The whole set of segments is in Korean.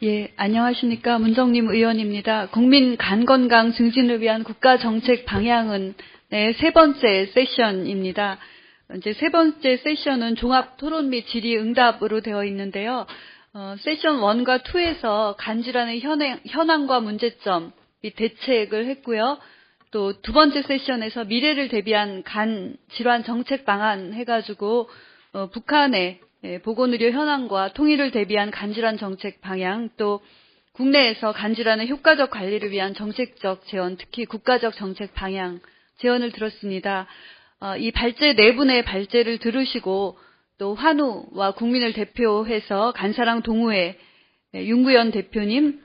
예, 안녕하십니까. 문정림 의원입니다. 국민 간 건강 증진을 위한 국가 정책 방향은 세 번째 세션입니다. 이제 세 번째 세션은 종합 토론 및 질의 응답으로 되어 있는데요. 세션 1과 2에서 간 질환의 현황과 문제점 및 대책을 했고요. 또 두 번째 세션에서 미래를 대비한 간 질환 정책 방안 해가지고 북한의 보건의료 현황과 통일을 대비한 간질환 정책 방향, 또 국내에서 간질환의 효과적 관리를 위한 정책적 제언, 특히 국가적 정책 방향 제언을 들었습니다. 이 발제 네 분의 발제를 들으시고 또 환우와 국민을 대표해서 간사랑 동호회 윤구현 대표님,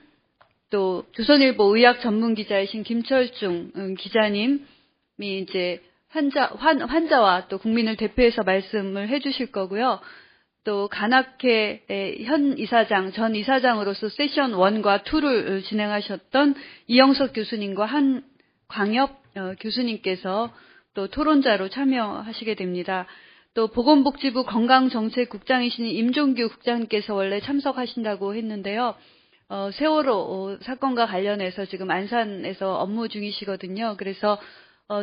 또 조선일보 의학 전문 기자이신 김철중 기자님이 이제 환자와 또 국민을 대표해서 말씀을 해주실 거고요. 또 간학회 현 이사장, 전 이사장으로서 세션 1과 2를 진행하셨던 이영석 교수님과 한광엽 교수님께서 또 토론자로 참여하시게 됩니다. 또 보건복지부 건강정책국장이신 임종규 국장님께서 원래 참석하신다고 했는데요. 세월호 사건과 관련해서 지금 안산에서 업무 중이시거든요. 그래서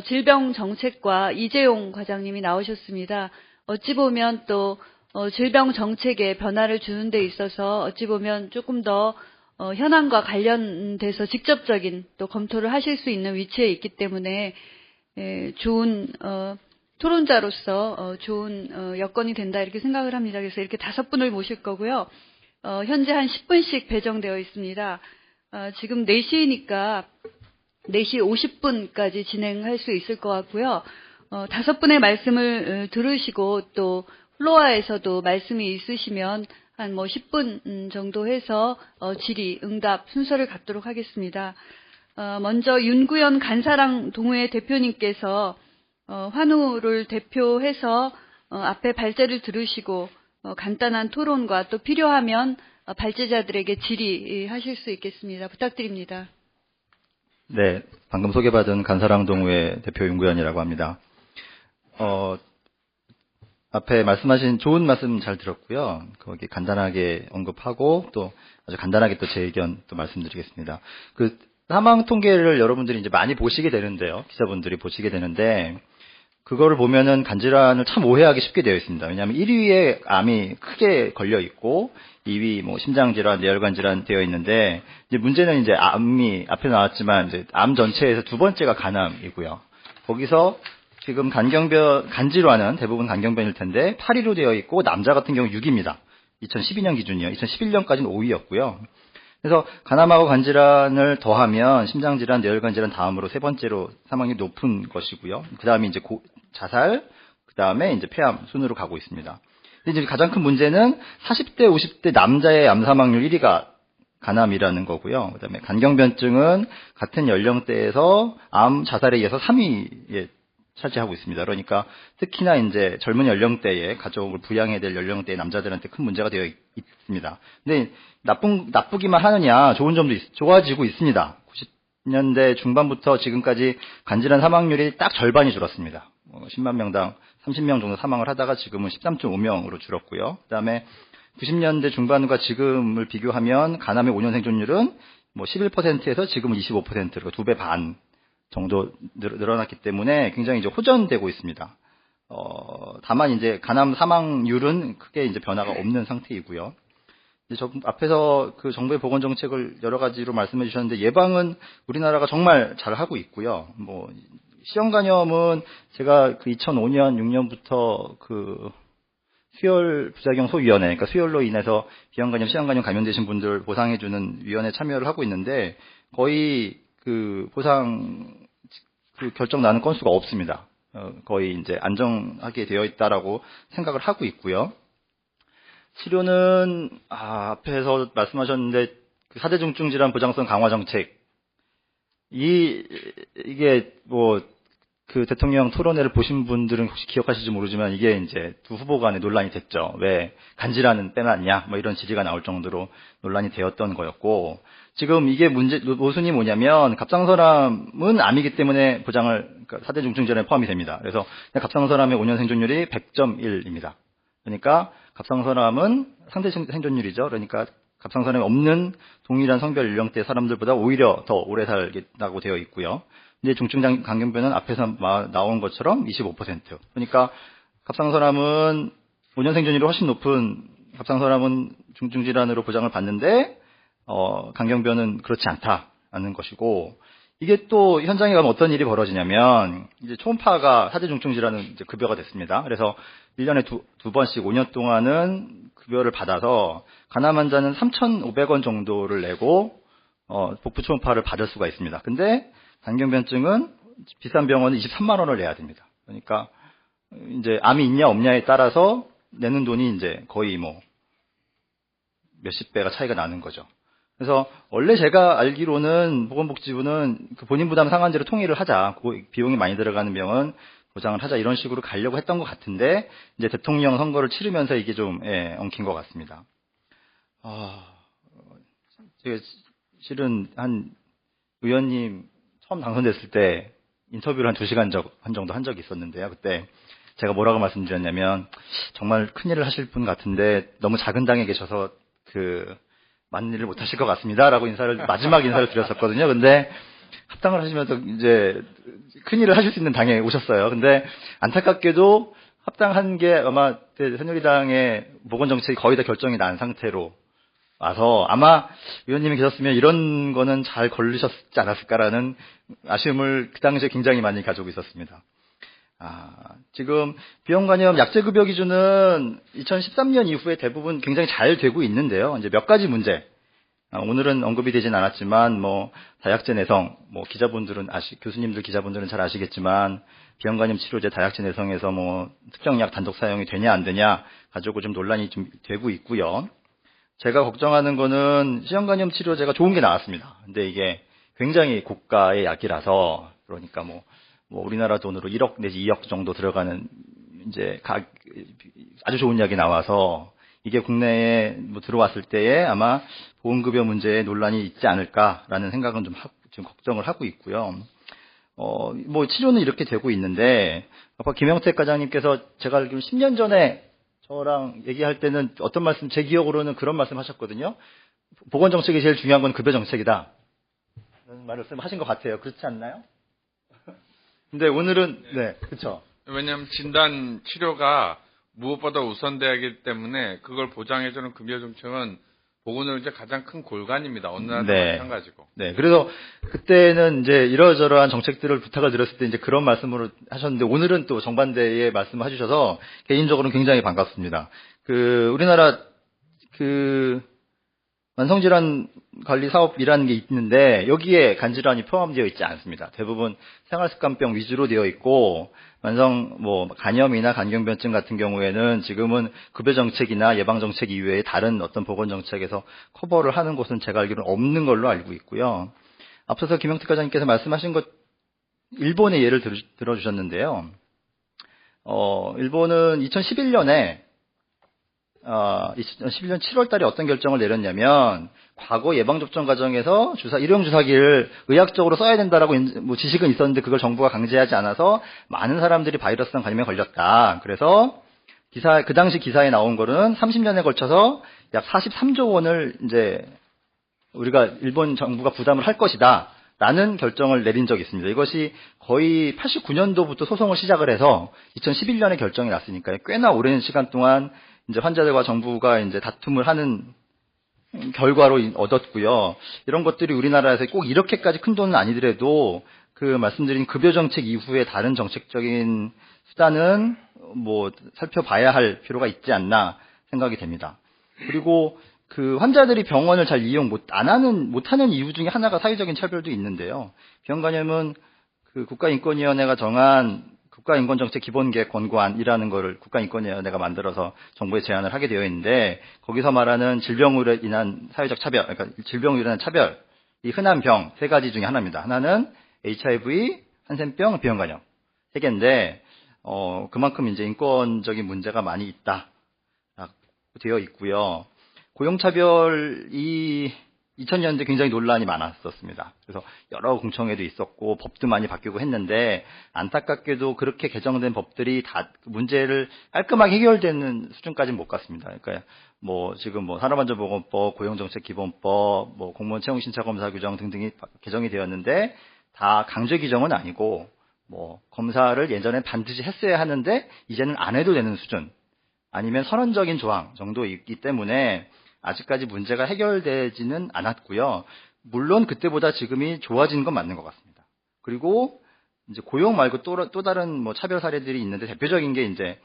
질병정책과 이재용 과장님이 나오셨습니다. 어찌 보면 또 질병 정책에 변화를 주는 데 있어서 어찌 보면 조금 더 현황과 관련돼서 직접적인 또 검토를 하실 수 있는 위치에 있기 때문에 좋은 토론자로서 좋은 여건이 된다 이렇게 생각을 합니다. 그래서 이렇게 5분을 모실 거고요. 현재 한 10분씩 배정되어 있습니다. 지금 4시니까 4시 50분까지 진행할 수 있을 것 같고요. 5분의 말씀을 들으시고 또 플로어에서도 말씀이 있으시면 한 10분 정도 해서 질의, 응답 순서를 갖도록 하겠습니다. 먼저 윤구현 간사랑 동호회 대표님께서 환우를 대표해서 앞에 발제를 들으시고 간단한 토론과 또 필요하면 발제자들에게 질의하실 수 있겠습니다. 부탁드립니다. 네, 방금 소개받은 간사랑 동호회 대표 윤구현이라고 합니다. 앞에 말씀하신 좋은 말씀 잘 들었고요. 거기 간단하게 언급하고 또 아주 간단하게 또 제 의견 또 말씀드리겠습니다. 그 사망 통계를 여러분들이 이제 많이 보시게 되는데요. 기자분들이 보시게 되는데 그거를 보면은 간질환을 참 오해하기 쉽게 되어 있습니다. 왜냐하면 1위에 암이 크게 걸려 있고 2위 뭐 심장질환, 뇌혈관 질환 되어 있는데 이제 문제는 이제 암이 앞에 나왔지만 이제 암 전체에서 두 번째가 간암이고요. 거기서 지금 간질환은 대부분 간경변일 텐데 8위로 되어 있고 남자 같은 경우 6위입니다. 2012년 기준이요. 2011년까지는 5위였고요. 그래서 간암하고 간질환을 더하면 심장질환, 뇌혈관 질환 다음으로 세 번째로 사망률이 높은 것이고요. 그 다음에 이제 자살, 그 다음에 이제 폐암 순으로 가고 있습니다. 근데 이제 가장 큰 문제는 40대, 50대 남자의 암 사망률 1위가 간암이라는 거고요. 그 다음에 간경변증은 같은 연령대에서 암, 자살에 의해서 3위에 차지하고 있습니다. 그러니까 특히나 이제 젊은 연령대에 가족을 부양해야 될 연령대의 남자들한테 큰 문제가 되어 있습니다. 근데 나쁘기만 하느냐 좋은 점도 좋아지고 있습니다. 90년대 중반부터 지금까지 간질환 사망률이 딱 절반이 줄었습니다. 10만 명당 30명 정도 사망을 하다가 지금은 13.5명으로 줄었고요. 그다음에 90년대 중반과 지금을 비교하면 간암의 5년 생존율은 뭐 11%에서 지금은 25%, 그러니까 2배 반 정도 늘어났기 때문에 굉장히 이제 호전되고 있습니다. 다만 이제 간암 사망률은 크게 이제 변화가 없는 상태이고요. 이제 앞에서 그 정부의 보건 정책을 여러 가지로 말씀해 주셨는데 예방은 우리나라가 정말 잘 하고 있고요. 뭐 시형 간염은 제가 그 2005년 6년부터 그 수혈 부작용 소위원회, 그러니까 수혈로 인해서 비형 간염, 시형 간염 감염되신 분들 보상해 주는 위원회 참여를 하고 있는데 거의 그 보상 그 결정 나는 건수가 없습니다. 거의 이제 안정하게 되어 있다라고 생각을 하고 있고요. 치료는 앞에서 말씀하셨는데 그 4대 중증 질환 보장성 강화 정책 이게 뭐 그 대통령 토론회를 보신 분들은 혹시 기억하실지 모르지만 이게 이제 두 후보 간에 논란이 됐죠. 왜 간질환은 빼놨냐 뭐 이런 질의가 나올 정도로 논란이 되었던 거였고 지금 이게 모순이 뭐냐면 갑상선암은 암이기 때문에 보장을 그러니까 4대 중증 질환에 포함이 됩니다. 그래서 갑상선암의 5년 생존율이 100.1입니다. 그러니까 갑상선암은 상대 생존율이죠. 그러니까 갑상선암이 없는 동일한 성별 연령대 사람들보다 오히려 더 오래 살겠다고 되어 있고요. 근데 중증 간경변은 앞에서 나온 것처럼 25%. 그러니까 갑상선암은 5년 생존율이 훨씬 높은 갑상선암은 중증 질환으로 보장을 받는데 간경변은 그렇지 않다는 것이고, 이게 또 현장에 가면 어떤 일이 벌어지냐면 이제 초음파가 사대 중증 질환은 이제 급여가 됐습니다. 그래서 1년에 두 번씩 5년 동안은 급여를 받아서 간암 환자는 3,500원 정도를 내고 복부 초음파를 받을 수가 있습니다. 근데 간경변증은 비싼 병원은 23만 원을 내야 됩니다. 그러니까 이제 암이 있냐 없냐에 따라서 내는 돈이 이제 거의 뭐 몇십 배가 차이가 나는 거죠. 그래서 원래 제가 알기로는 보건복지부는 그 본인 부담 상한제로 통일을 하자, 비용이 많이 들어가는 병은 보장을 하자, 이런 식으로 가려고 했던 것 같은데 이제 대통령 선거를 치르면서 이게 좀 엉킨 것 같습니다. 제가 실은 한 의원님 처음 당선됐을 때 인터뷰를 한 2시간 정도 한 적이 있었는데요. 그때 제가 뭐라고 말씀드렸냐면 정말 큰일을 하실 분 같은데 너무 작은 당에 계셔서 많은 일을 못 하실 것 같습니다라고 마지막 인사를 드렸었거든요. 근데 합당을 하시면서 이제 큰일을 하실 수 있는 당에 오셨어요. 근데 안타깝게도 합당한 게 아마 새누리당의 보건정책이 거의 다 결정이 난 상태로 와서 아마 의원님이 계셨으면 이런 거는 잘 걸리셨지 않았을까라는 아쉬움을 그 당시에 굉장히 많이 가지고 있었습니다. 지금 비형간염 약제급여 기준은 2013년 이후에 대부분 굉장히 잘 되고 있는데요. 이제 몇 가지 문제. 오늘은 언급이 되진 않았지만, 다약제 내성, 교수님들 기자분들은 잘 아시겠지만, 비형간염 치료제 다약제 내성에서 특정 약 단독 사용이 되냐 안 되냐 가지고 좀 논란이 좀 되고 있고요. 제가 걱정하는 거는 시형간염 치료제가 좋은 게 나왔습니다. 근데 이게 굉장히 고가의 약이라서, 그러니까 우리나라 돈으로 1억 내지 2억 정도 들어가는 이제 아주 좋은 약이 나와서 이게 국내에 들어왔을 때에 아마 보험급여 문제에 논란이 있지 않을까라는 생각은 좀 걱정을 하고 있고요. 치료는 이렇게 되고 있는데, 아까 김영택 과장님께서 제가 알기로 10년 전에 저랑 얘기할 때는 제 기억으로는 그런 말씀 하셨거든요. 보건정책이 제일 중요한 건 급여정책이다. 그런 말씀하신 것 같아요. 그렇지 않나요? 근데 오늘은, 네, 그쵸. 왜냐하면 진단 치료가 무엇보다 우선돼야 하기 때문에 그걸 보장해주는 급여정책은 보건으로 이제 가장 큰 골간입니다. 어느 나라도 마찬가지고. 네. 그래서 그때는 이제 이러저러한 정책들을 부탁을 드렸을 때 이제 그런 말씀으로 하셨는데, 오늘은 또 정반대의 말씀을 해주셔서 개인적으로는 굉장히 반갑습니다. 우리나라 만성질환 관리 사업이라는 게 있는데 여기에 간질환이 포함되어 있지 않습니다. 대부분 생활습관병 위주로 되어 있고, 간염이나 간경변증 같은 경우에는 지금은 급여정책이나 예방정책 이외에 다른 어떤 보건정책에서 커버를 하는 곳은 제가 알기로는 없는 걸로 알고 있고요. 앞서서 김영택 과장님께서 말씀하신 것, 일본의 예를 들어주셨는데요. 일본은 2011년에 2011년 7월 달에 어떤 결정을 내렸냐면, 과거 예방접종 과정에서 일회용 주사기를 의학적으로 써야 된다라고 지식은 있었는데 그걸 정부가 강제하지 않아서 많은 사람들이 바이러스성 감염에 걸렸다. 그래서 그 당시 기사에 나온 거는 30년에 걸쳐서 약 43조 원을 이제 우리가 일본 정부가 부담을 할 것이다 라는 결정을 내린 적이 있습니다. 이것이 거의 89년도부터 소송을 시작을 해서 2011년에 결정이 났으니까요. 꽤나 오랜 시간 동안 이제 환자들과 정부가 이제 다툼을 하는 결과로 얻었고요. 이런 것들이 우리나라에서 꼭 이렇게까지 큰 돈은 아니더라도 말씀드린 급여정책 이후에 다른 정책적인 수단은 살펴봐야 할 필요가 있지 않나 생각이 됩니다. 그리고 환자들이 병원을 잘 이용 못하는 이유 중에 하나가 사회적인 차별도 있는데요. 비형간염은 국가인권위원회가 정한 국가인권정책 기본계획 권고안이라는 거를 국가인권위원회가 만들어서 정부에 제안을 하게 되어 있는데, 거기서 말하는 질병으로 인한 사회적 차별, 그러니까 질병으로 인한 차별이 흔한 병 3가지 중에 하나입니다. 하나는 HIV, 한센병, 비형간염 3개인데, 그만큼 이제 인권적인 문제가 많이 있다 되어 있고요. 고용차별이 2000년대 굉장히 논란이 많았었습니다. 그래서 여러 공청회도 있었고 법도 많이 바뀌고 했는데 안타깝게도 그렇게 개정된 법들이 다 문제를 깔끔하게 해결되는 수준까지는 못 갔습니다. 그러니까 뭐 지금 뭐 산업안전보건법, 고용정책기본법, 뭐 공무원 채용신차검사 규정 등등이 개정이 되었는데 다 강제 규정은 아니고 뭐 검사를 예전에 반드시 했어야 하는데 이제는 안 해도 되는 수준 아니면 선언적인 조항 정도 있기 때문에 아직까지 문제가 해결되지는 않았고요. 물론 그때보다 지금이 좋아진 건 맞는 것 같습니다. 그리고 이제 고용 말고 또 다른 뭐 차별 사례들이 있는데 대표적인 게 이제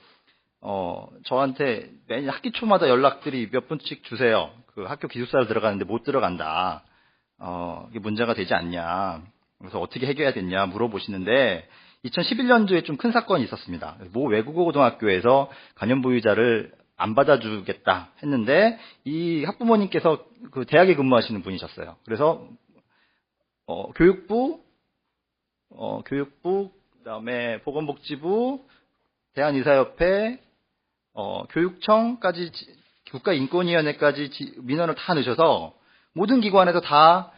저한테 매년 학기 초마다 연락들이 몇 분씩 주세요. 그 학교 기숙사를 들어가는데 못 들어간다. 이게 문제가 되지 않냐. 그래서 어떻게 해결해야 되냐 물어보시는데 2011년도에 좀 큰 사건이 있었습니다. 모 외국어 고등학교에서 간염보유자를 안 받아주겠다 했는데 이 학부모님께서 그 대학에 근무하시는 분이셨어요. 그래서 교육부 그다음에 보건복지부, 대한의사협회, 교육청까지 국가인권위원회까지 민원을 다 넣으셔서 모든 기관에서 다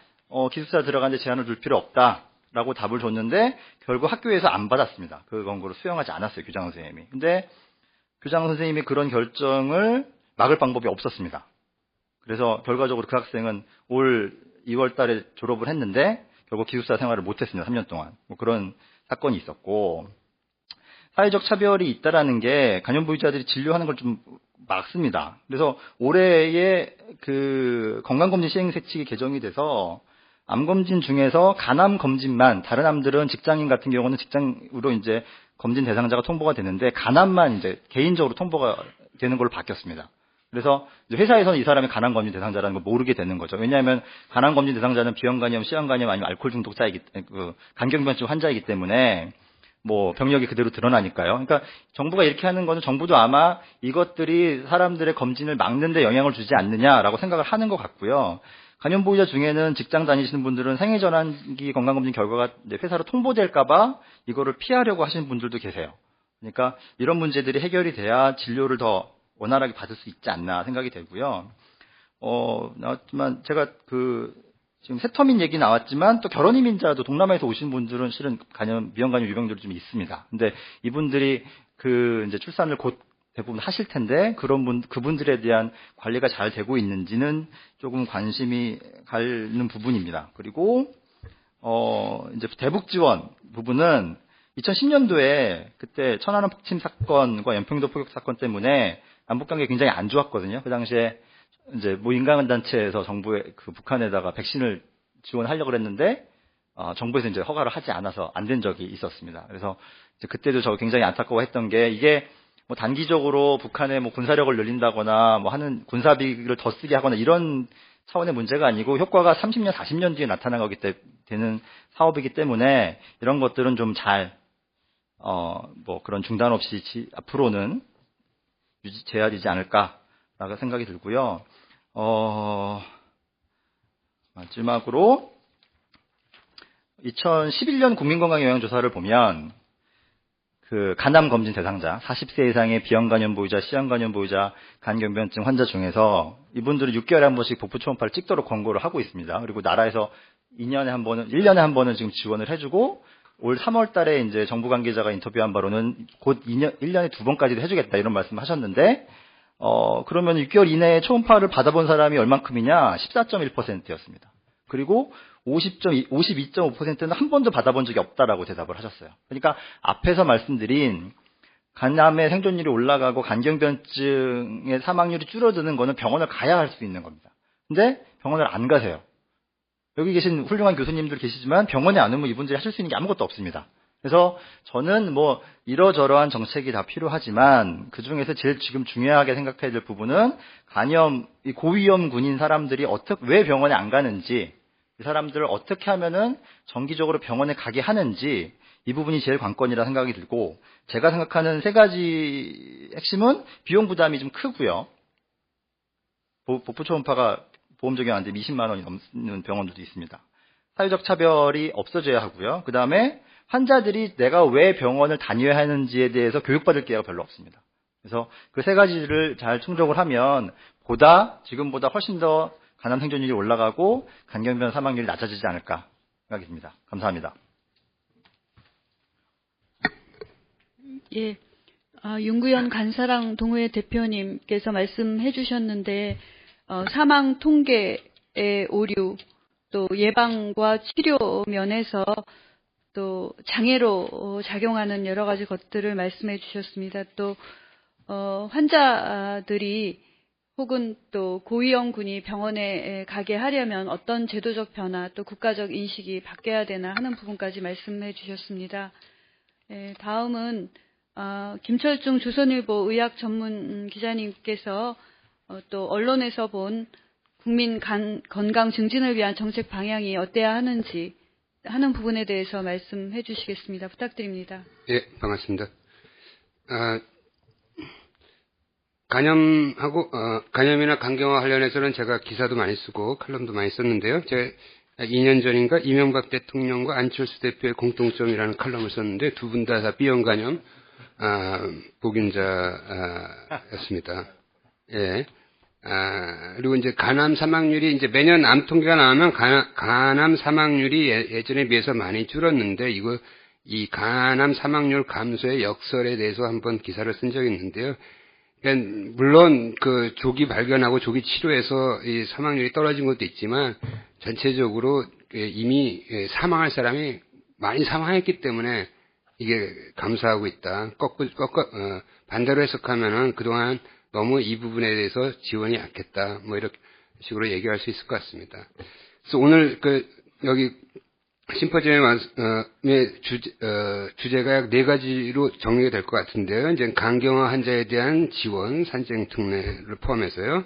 기숙사 들어가는데 제한을 둘 필요 없다라고 답을 줬는데 결국 학교에서 안 받았습니다. 그 권고를 수용하지 않았어요, 교장 선생님이. 근데 교장 선생님이 그런 결정을 막을 방법이 없었습니다. 그래서 결과적으로 그 학생은 올 2월 달에 졸업을 했는데 결국 기숙사 생활을 못했습니다. 3년 동안. 뭐 그런 사건이 있었고 사회적 차별이 있다라는 게 간염보유자들이 진료하는 걸 좀 막습니다. 그래서 올해에 그 건강검진 시행세칙이 개정이 돼서 암검진 중에서 간암 검진만 다른 암들은 직장인 같은 경우는 직장으로 이제 검진 대상자가 통보가 되는데 간암만 이제 개인적으로 통보가 되는 걸로 바뀌었습니다. 그래서 회사에서는 이 사람이 간암 검진 대상자라는 걸 모르게 되는 거죠. 왜냐하면 간암 검진 대상자는 비형간염, 시형간염 아니면 알코올 중독자이기 간경변증 환자이기 때문에 뭐 병력이 그대로 드러나니까요. 그러니까 정부가 이렇게 하는 거는 정부도 아마 이것들이 사람들의 검진을 막는 데 영향을 주지 않느냐라고 생각을 하는 것 같고요. 간염보유자 중에는 직장 다니시는 분들은 생애전환기 건강검진 결과가 회사로 통보될까봐 이거를 피하려고 하시는 분들도 계세요. 그러니까 이런 문제들이 해결이 돼야 진료를 더 원활하게 받을 수 있지 않나 생각이 되고요. 나왔지만 제가 지금 세터민 얘기 나왔지만 또 결혼 이민자도 동남아에서 오신 분들은 실은 미형간염 유병들이 좀 있습니다. 근데 이분들이 이제 출산을 곧 대부분 하실 텐데 그분들에 대한 관리가 잘 되고 있는지는 조금 관심이 가는 부분입니다. 그리고 이제 대북 지원 부분은 2010년도에 그때 천안함 폭침 사건과 연평도 포격 사건 때문에 남북 관계 굉장히 안 좋았거든요. 그 당시에 이제 모 인간단체에서 정부에 북한에다가 백신을 지원하려고 했는데 정부에서 이제 허가를 하지 않아서 안 된 적이 있었습니다. 그래서 이제 그때도 저 굉장히 안타까워했던 게 이게 뭐 단기적으로 북한의 뭐 군사력을 늘린다거나 뭐 하는 군사비를 더 쓰게 하거나 이런 차원의 문제가 아니고 효과가 30년, 40년 뒤에 나타난 거기 때문에 되는 사업이기 때문에 이런 것들은 좀 잘 뭐 그런 중단 없이 앞으로는 유지돼야 되지 않을까라고 생각이 들고요. 마지막으로 2011년 국민건강영향조사를 보면 간암 검진 대상자 40세 이상의 비형간염 보유자, 시형간염 보유자, 간경변증 환자 중에서 이분들은 6개월에 한 번씩 복부 초음파를 찍도록 권고를 하고 있습니다. 그리고 나라에서 1년에 한 번은 지금 지원을 해주고 올 3월 달에 이제 정부 관계자가 인터뷰한 바로는 곧 1년에 2번까지도 해주겠다 이런 말씀을 하셨는데 그러면 6개월 이내에 초음파를 받아본 사람이 얼만큼이냐? 14.1%였습니다. 그리고 52.5%는 한 번도 받아본 적이 없다라고 대답을 하셨어요. 그러니까 앞에서 말씀드린 간암의 생존율이 올라가고 간경변증의 사망률이 줄어드는 거는 병원을 가야 할 수 있는 겁니다. 근데 병원을 안 가세요. 여기 계신 훌륭한 교수님들 계시지만 병원에 안 오면 이분들이 하실 수 있는 게 아무것도 없습니다. 그래서 저는 뭐 이러저러한 정책이 다 필요하지만 그중에서 제일 지금 중요하게 생각해야 될 부분은 간염, 이 고위험 군인 사람들이 왜 병원에 안 가는지, 이 사람들을 어떻게 하면은 정기적으로 병원에 가게 하는지 이 부분이 제일 관건이라 생각이 들고, 제가 생각하는 세 가지 핵심은 비용 부담이 좀 크고요. 복부 초음파가 보험 적용 안 되면 20만 원이 넘는 병원들도 있습니다. 사회적 차별이 없어져야 하고요. 그 다음에 환자들이 내가 왜 병원을 다녀야 하는지에 대해서 교육받을 기회가 별로 없습니다. 그래서 그 세 가지를 잘 충족을 하면 지금보다 훨씬 더 간암 생존율이 올라가고 간경변 사망률이 낮아지지 않을까 생각이 듭니다. 감사합니다. 예. 윤구현 간사랑 동호회 대표님께서 말씀해 주셨는데, 사망 통계의 오류, 또 예방과 치료 면에서 또 장애로 작용하는 여러 가지 것들을 말씀해 주셨습니다. 또, 환자들이 혹은 또 고위험군이 병원에 가게 하려면 어떤 제도적 변화 또 국가적 인식이 바뀌어야 되나 하는 부분까지 말씀해 주셨습니다. 다음은 김철중 조선일보 의학 전문 기자님께서 또 언론에서 본 국민 건강 증진을 위한 정책 방향이 어때야 하는지 하는 부분에 대해서 말씀해 주시겠습니다. 부탁드립니다. 예, 반갑습니다. 간염이나 간경화 관련해서는 제가 기사도 많이 쓰고 칼럼도 많이 썼는데요. 제가 2년 전인가 이명박 대통령과 안철수 대표의 공통점이라는 칼럼을 썼는데 두 분 다 B형 간염 복균자였습니다. 예. 그리고 이제 간암 사망률이 이제 매년 암 통계가 나오면 간암 사망률이 예전에 비해서 많이 줄었는데 이 간암 사망률 감소의 역설에 대해서 한번 기사를 쓴 적이 있는데요. 그러니까 물론 그 조기 발견하고 조기 치료해서 이 사망률이 떨어진 것도 있지만 전체적으로 이미 사망할 사람이 많이 사망했기 때문에 이게 감소하고 있다. 반대로 해석하면은 그동안 너무 이 부분에 대해서 지원이 약했다. 뭐 이렇게 식으로 얘기할 수 있을 것 같습니다. 그래서 오늘 여기 심포지엄의 주제가 약 4가지로 정리가 될 것 같은데요. 이제 간경화 환자에 대한 지원, 산증 특례를 포함해서요.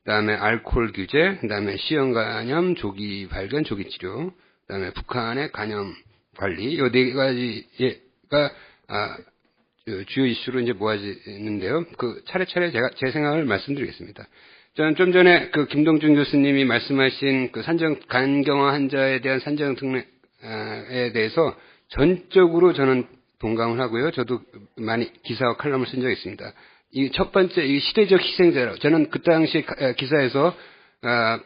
그다음에 알코올 규제, 그다음에 C형 간염 조기 발견, 조기 치료, 그다음에 북한의 간염 관리, 이 4가지가 주요 이슈로 이제 모아지는데요. 차례차례 제가 제 생각을 말씀드리겠습니다. 저는 좀 전에 김동준 교수님이 말씀하신 간경화 환자에 대한 산정 특례에 대해서 전적으로 저는 동감을 하고요. 저도 많이 기사와 칼럼을 쓴 적이 있습니다. 이 첫 번째, 이 시대적 희생자라고. 저는 그 당시 기사에서,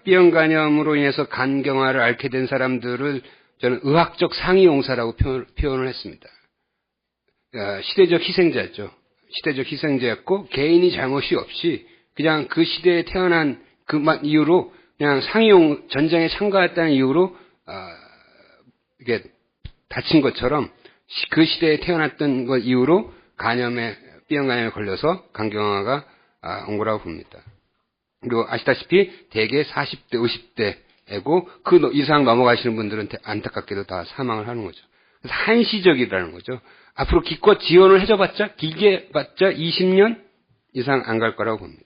B형 간염으로 인해서 간경화를 앓게 된 사람들을 저는 의학적 상이용사라고 표현을 했습니다. 시대적 희생자였죠. 시대적 희생자였고, 개인이 잘못이 없이 그냥 그 시대에 태어난 이유로 그냥 전쟁에 참가했다는 이유로, 이게 다친 것처럼 그 시대에 태어났던 것 이유로 B형 간염에 걸려서 간경화가 온 거라고 봅니다. 그리고 아시다시피 대개 40대, 50대이고 그 이상 넘어가시는 분들은 안타깝게도 다 사망을 하는 거죠. 그래서 한시적이라는 거죠. 앞으로 기껏 지원을 해줘봤자 길게 봤자 20년 이상 안 갈 거라고 봅니다.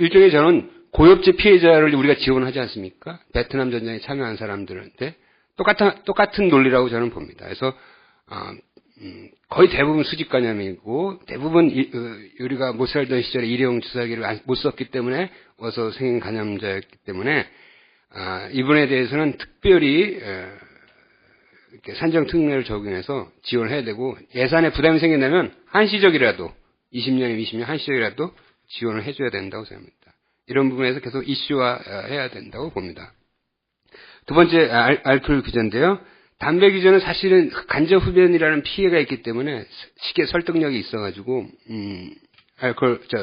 일종의 저는 고엽제 피해자를 우리가 지원하지 않습니까? 베트남 전쟁에 참여한 사람들한테 똑같은 논리라고 저는 봅니다. 그래서 거의 대부분 수직 간염이고 대부분 우리가 못 살던 시절에 일회용 주사기를 못 썼기 때문에 와서 생긴 간염자였기 때문에 이분에 대해서는 특별히 이렇게 산정 특례를 적용해서 지원을 해야 되고 예산에 부담이 생긴다면 한시적이라도 20년, 20년 한시적이라도 지원을 해줘야 된다고 생각합니다. 이런 부분에서 계속 이슈화해야 된다고 봅니다. 두 번째 알코올 규제인데요. 담배 규제는 사실은 간접 흡연이라는 피해가 있기 때문에 쉽게 설득력이 있어가지고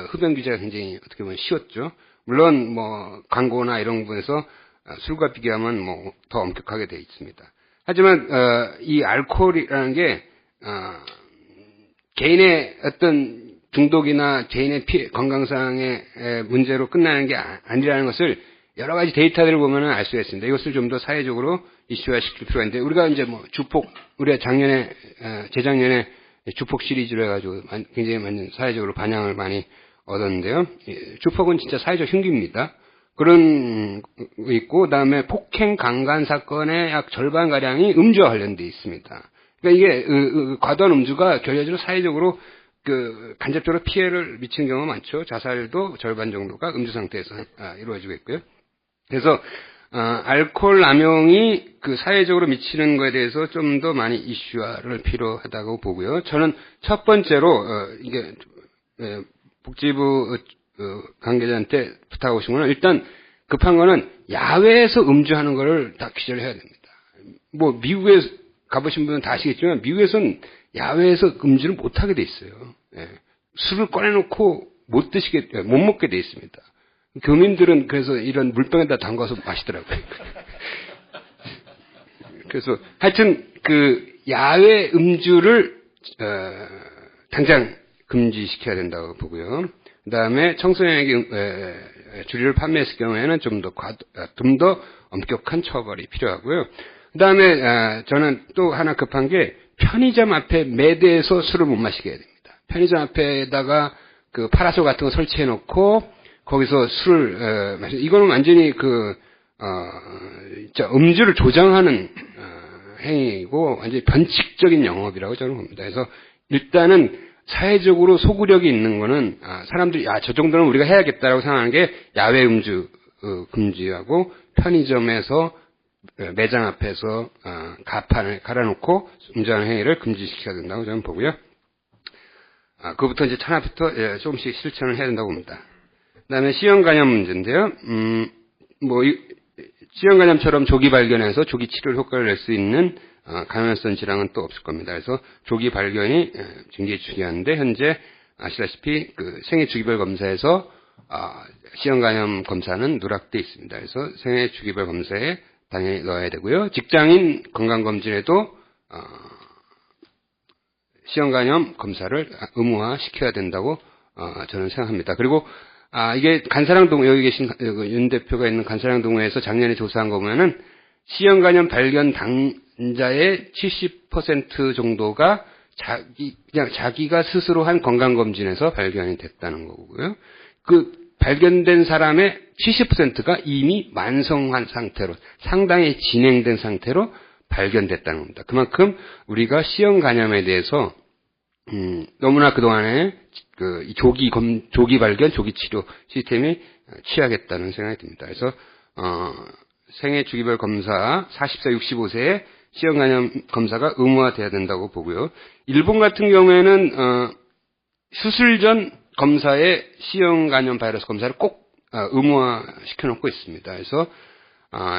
흡연 규제가 굉장히 어떻게 보면 쉬웠죠. 물론 뭐 광고나 이런 부분에서 술과 비교하면 뭐 더 엄격하게 되어 있습니다. 하지만 이 알코올이라는 게 개인의 어떤 중독이나 개인의 건강상의 문제로 끝나는 게 아니라는 것을 여러 가지 데이터들을 보면은 알 수가 있습니다. 이것을 좀 더 사회적으로 이슈화 시킬 필요가 있는데, 우리가 이제 우리가 재작년에 주폭 시리즈로 해가지고 굉장히 많이 사회적으로 반향을 많이 얻었는데요. 주폭은 진짜 사회적 흉기입니다. 그런 거 있고, 그 다음에 폭행 강간 사건의 약 절반가량이 음주와 관련되어 있습니다. 그러니까 이게, 과도한 음주가 결과적으로 사회적으로 간접적으로 피해를 미치는 경우가 많죠. 자살도 절반 정도가 음주 상태에서 이루어지고 있고요. 그래서 알코올 남용이 사회적으로 미치는 것에 대해서 좀 더 많이 이슈화를 필요하다고 보고요. 저는 첫 번째로 이게 복지부 관계자한테 부탁하고 싶은 건 일단 급한 거는 야외에서 음주하는 거를 다 규제를 해야 됩니다. 뭐 미국에 가보신 분은 다 아시겠지만 미국에서는 야외에서 음주를 못 하게 돼 있어요. 예. 술을 꺼내놓고 못 먹게 돼 있습니다. 교민들은 그래서 이런 물병에다 담가서 마시더라고요. 그래서 하여튼 그 야외 음주를 당장 금지시켜야 된다고 보고요. 그다음에 청소년에게 주류를 판매했을 경우에는 좀 더 엄격한 처벌이 필요하고요. 그다음에 저는 또 하나 급한 게 편의점 앞에 매대에서 술을 못 마시게 해야 됩니다. 편의점 앞에다가 그 파라솔 같은 거 설치해 놓고 거기서 술을 마시. 이거는 완전히 음주를 조장하는 행위이고 완전히 변칙적인 영업이라고 저는 봅니다. 그래서 일단은 사회적으로 소구력이 있는 거는 사람들이 저 정도는 우리가 해야겠다라고 생각하는 게 야외 음주 금지하고 편의점에서 매장 앞에서 가판을 갈아놓고 음주하는 행위를 금지시켜야 된다고 저는 보고요. 그부터 이제 하나부터 조금씩 실천을 해야 된다고 봅니다. 그다음에 C형 간염 문제인데요. C형 간염처럼 조기 발견해서 조기 치료 효과를 낼 수 있는 감염성 질환은 또 없을 겁니다. 그래서 조기 발견이 굉장히 중요한데 현재 아시다시피 그 생애 주기별 검사에서 C형 간염 검사는 누락돼 있습니다. 그래서 생애 주기별 검사에 당연히 넣어야 되고요. 직장인 건강검진에도 C형 간염 검사를 의무화 시켜야 된다고 저는 생각합니다. 그리고 이게 간사랑동 여기 계신 윤 대표가 있는 간사랑동호회에서 작년에 조사한 거 보면은 C형 간염 발견 당자의 70% 정도가 그냥 자기가 스스로 한 건강검진에서 발견이 됐다는 거고요. 그 발견된 사람의 70%가 이미 만성한 상태로 상당히 진행된 상태로 발견됐다는 겁니다. 그만큼 우리가 C형 간염에 대해서 너무나 그동안에 조기 발견, 조기 치료 시스템이 취약했다는 생각이 듭니다. 그래서 생애 주기별 검사 40세, 65세에 C형 간염 검사가 의무화돼야 된다고 보고요. 일본 같은 경우에는 수술 전 검사에 C형 간염 바이러스 검사를 꼭 의무화 시켜놓고 있습니다. 그래서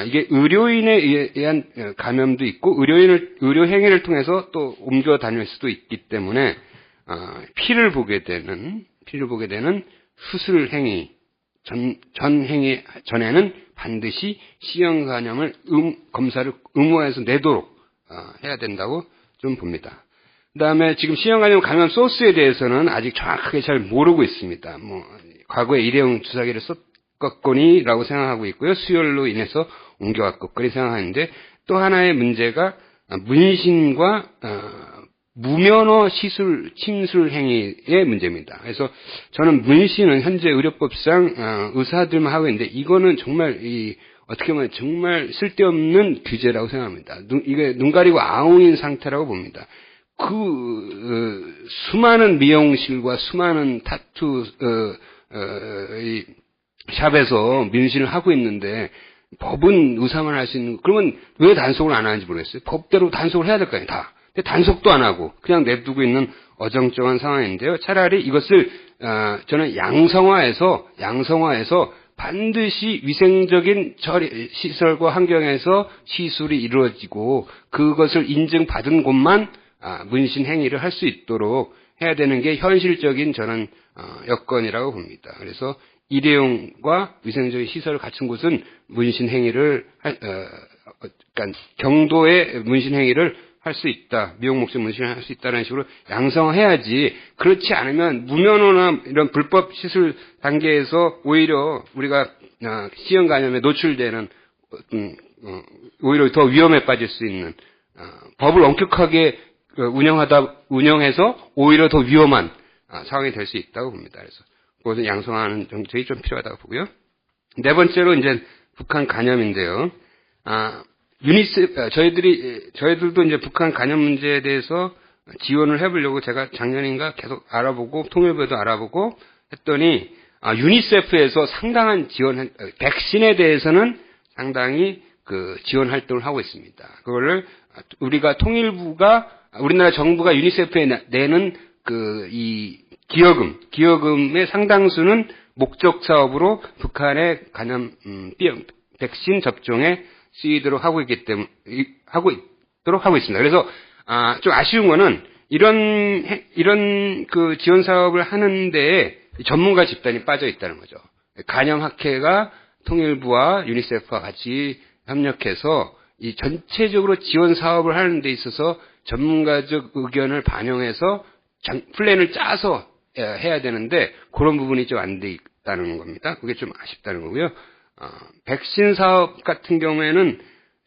이게 의료인에 의한 감염도 있고 의료 행위를 통해서 또 옮겨 다닐 수도 있기 때문에 피를 보게 되는 수술 행위 전 행위 전에는 반드시 C형 간염을 검사를 의무화해서 내도록 해야 된다고 좀 봅니다. 그다음에 지금 C형 간염 감염 소스에 대해서는 아직 정확하게 잘 모르고 있습니다. 과거에 일회용 주사기를 썼거니라고 생각하고 있고요. 수혈로 인해서 옮겨왔거니 생각하는데 또 하나의 문제가 문신과 무면허 침술 행위의 문제입니다. 그래서 저는 문신은 현재 의료법상 의사들만 하고 있는데 이거는 정말 어떻게 보면 정말 쓸데없는 규제라고 생각합니다. 이게 눈 가리고 아웅인 상태라고 봅니다. 수많은 미용실과 수많은 타투 샵에서 문신을 하고 있는데 법은 의사만 할 수 있는 그러면 왜 단속을 안 하는지 모르겠어요. 법대로 단속을 해야 될 거 아니에요. 다. 근데 단속도 안 하고 그냥 냅두고 있는 어정쩡한 상황인데요. 차라리 이것을 저는 양성화해서 반드시 위생적인 시설과 환경에서 시술이 이루어지고 그것을 인증받은 곳만 문신 행위를 할 수 있도록 해야 되는 게 현실적인 저는 여건이라고 봅니다. 그래서 일회용과 위생적인 시설을 갖춘 곳은 문신 행위를 그러니까 경도의 문신 행위를 할 수 있다. 미용 목적 문신을 할 수 있다는 식으로 양성해야지. 그렇지 않으면 무면허나 이런 불법 시술 단계에서 오히려 우리가 C형 간염에 노출되는 오히려 더 위험에 빠질 수 있는 법을 엄격하게 운영해서 오히려 더 위험한 상황이 될 수 있다고 봅니다. 그래서 그것은 양성하는 정책이 좀 필요하다고 보고요. 네 번째로 이제 북한 간염인데요. 저희들도 이제 북한 간염 문제에 대해서 지원을 해보려고 제가 작년인가 계속 알아보고 통일부에도 알아보고 했더니 유니세프에서 상당한 백신에 대해서는 상당히 그 지원 활동을 하고 있습니다. 그거를 우리가 우리나라 정부가 유니세프에 내는 이 기여금의 상당수는 목적 사업으로 북한의 간염 백신 접종에 쓰이도록 하고 있도록 하고 있습니다. 그래서 좀 아쉬운 거는 이런 그 지원 사업을 하는데 전문가 집단이 빠져 있다는 거죠. 간염학회가 통일부와 유니세프와 같이 협력해서 이 전체적으로 지원 사업을 하는 데 있어서 전문가적 의견을 반영해서 플랜을 짜서 해야 되는데 그런 부분이 좀 안 돼 있다는 겁니다. 그게 좀 아쉽다는 거고요. 백신 사업 같은 경우에는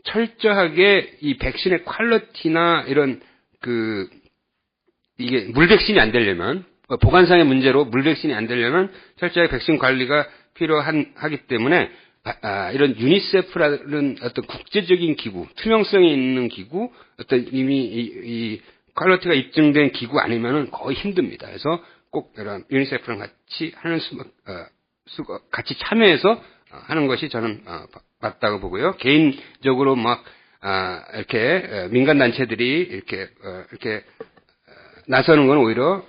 철저하게 이 백신의 퀄리티나 이런 이게 물백신이 안 되려면 보관상의 문제로 물백신이 안 되려면 철저하게 백신 관리가 필요하기 때문에 이런 유니세프라는 어떤 국제적인 기구, 투명성이 있는 기구, 어떤 이미 이 퀄리티가 입증된 기구 아니면은 거의 힘듭니다. 그래서 꼭 이런 유니세프랑 같이 하는 같이 참여해서 하는 것이 저는 맞다고 보고요. 개인적으로 이렇게 민간 단체들이 이렇게 나서는 건 오히려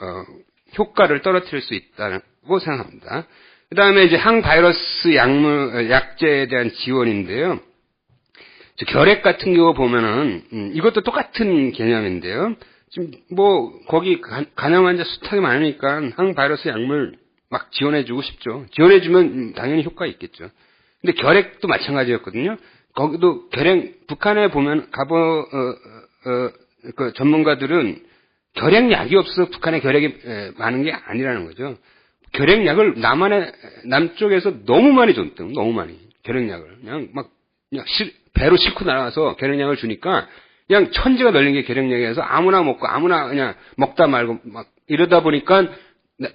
효과를 떨어뜨릴 수 있다고 생각합니다. 그 다음에 이제 항바이러스 약제에 대한 지원인데요. 결핵 같은 경우 보면은, 이것도 똑같은 개념인데요. 지금 거기 간염 환자 숱하게 많으니까 항바이러스 약물 막 지원해주고 싶죠. 지원해주면 당연히 효과 있겠죠. 근데 결핵도 마찬가지였거든요. 거기도 북한에 보면 그 전문가들은 결핵약이 없어서 북한에 결핵이 많은 게 아니라는 거죠. 결핵약을 남쪽에서 너무 많이 줬거든, 너무 많이. 결핵약을. 그냥 배로 싣고 날아가서 결핵약을 주니까 그냥 천지가 널린 게 결핵약이어서 아무나 먹고 아무나 그냥 먹다 말고 이러다 보니까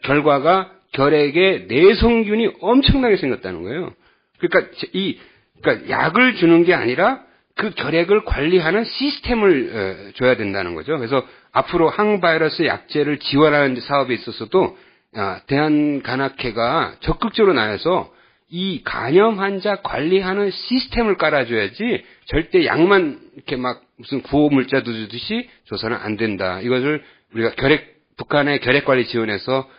결과가 결핵의 내성균이 엄청나게 생겼다는 거예요. 그러니까 약을 주는 게 아니라 그 결핵을 관리하는 시스템을 줘야 된다는 거죠. 그래서 앞으로 항바이러스 약제를 지원하는 사업에 있어서도 대한간학회가 적극적으로 나서서 이 간염 환자 관리하는 시스템을 깔아줘야지 절대 약만 이렇게 무슨 구호 물자도 주듯이 줘서는 안 된다. 이것을 우리가 북한의 결핵 관리 지원에서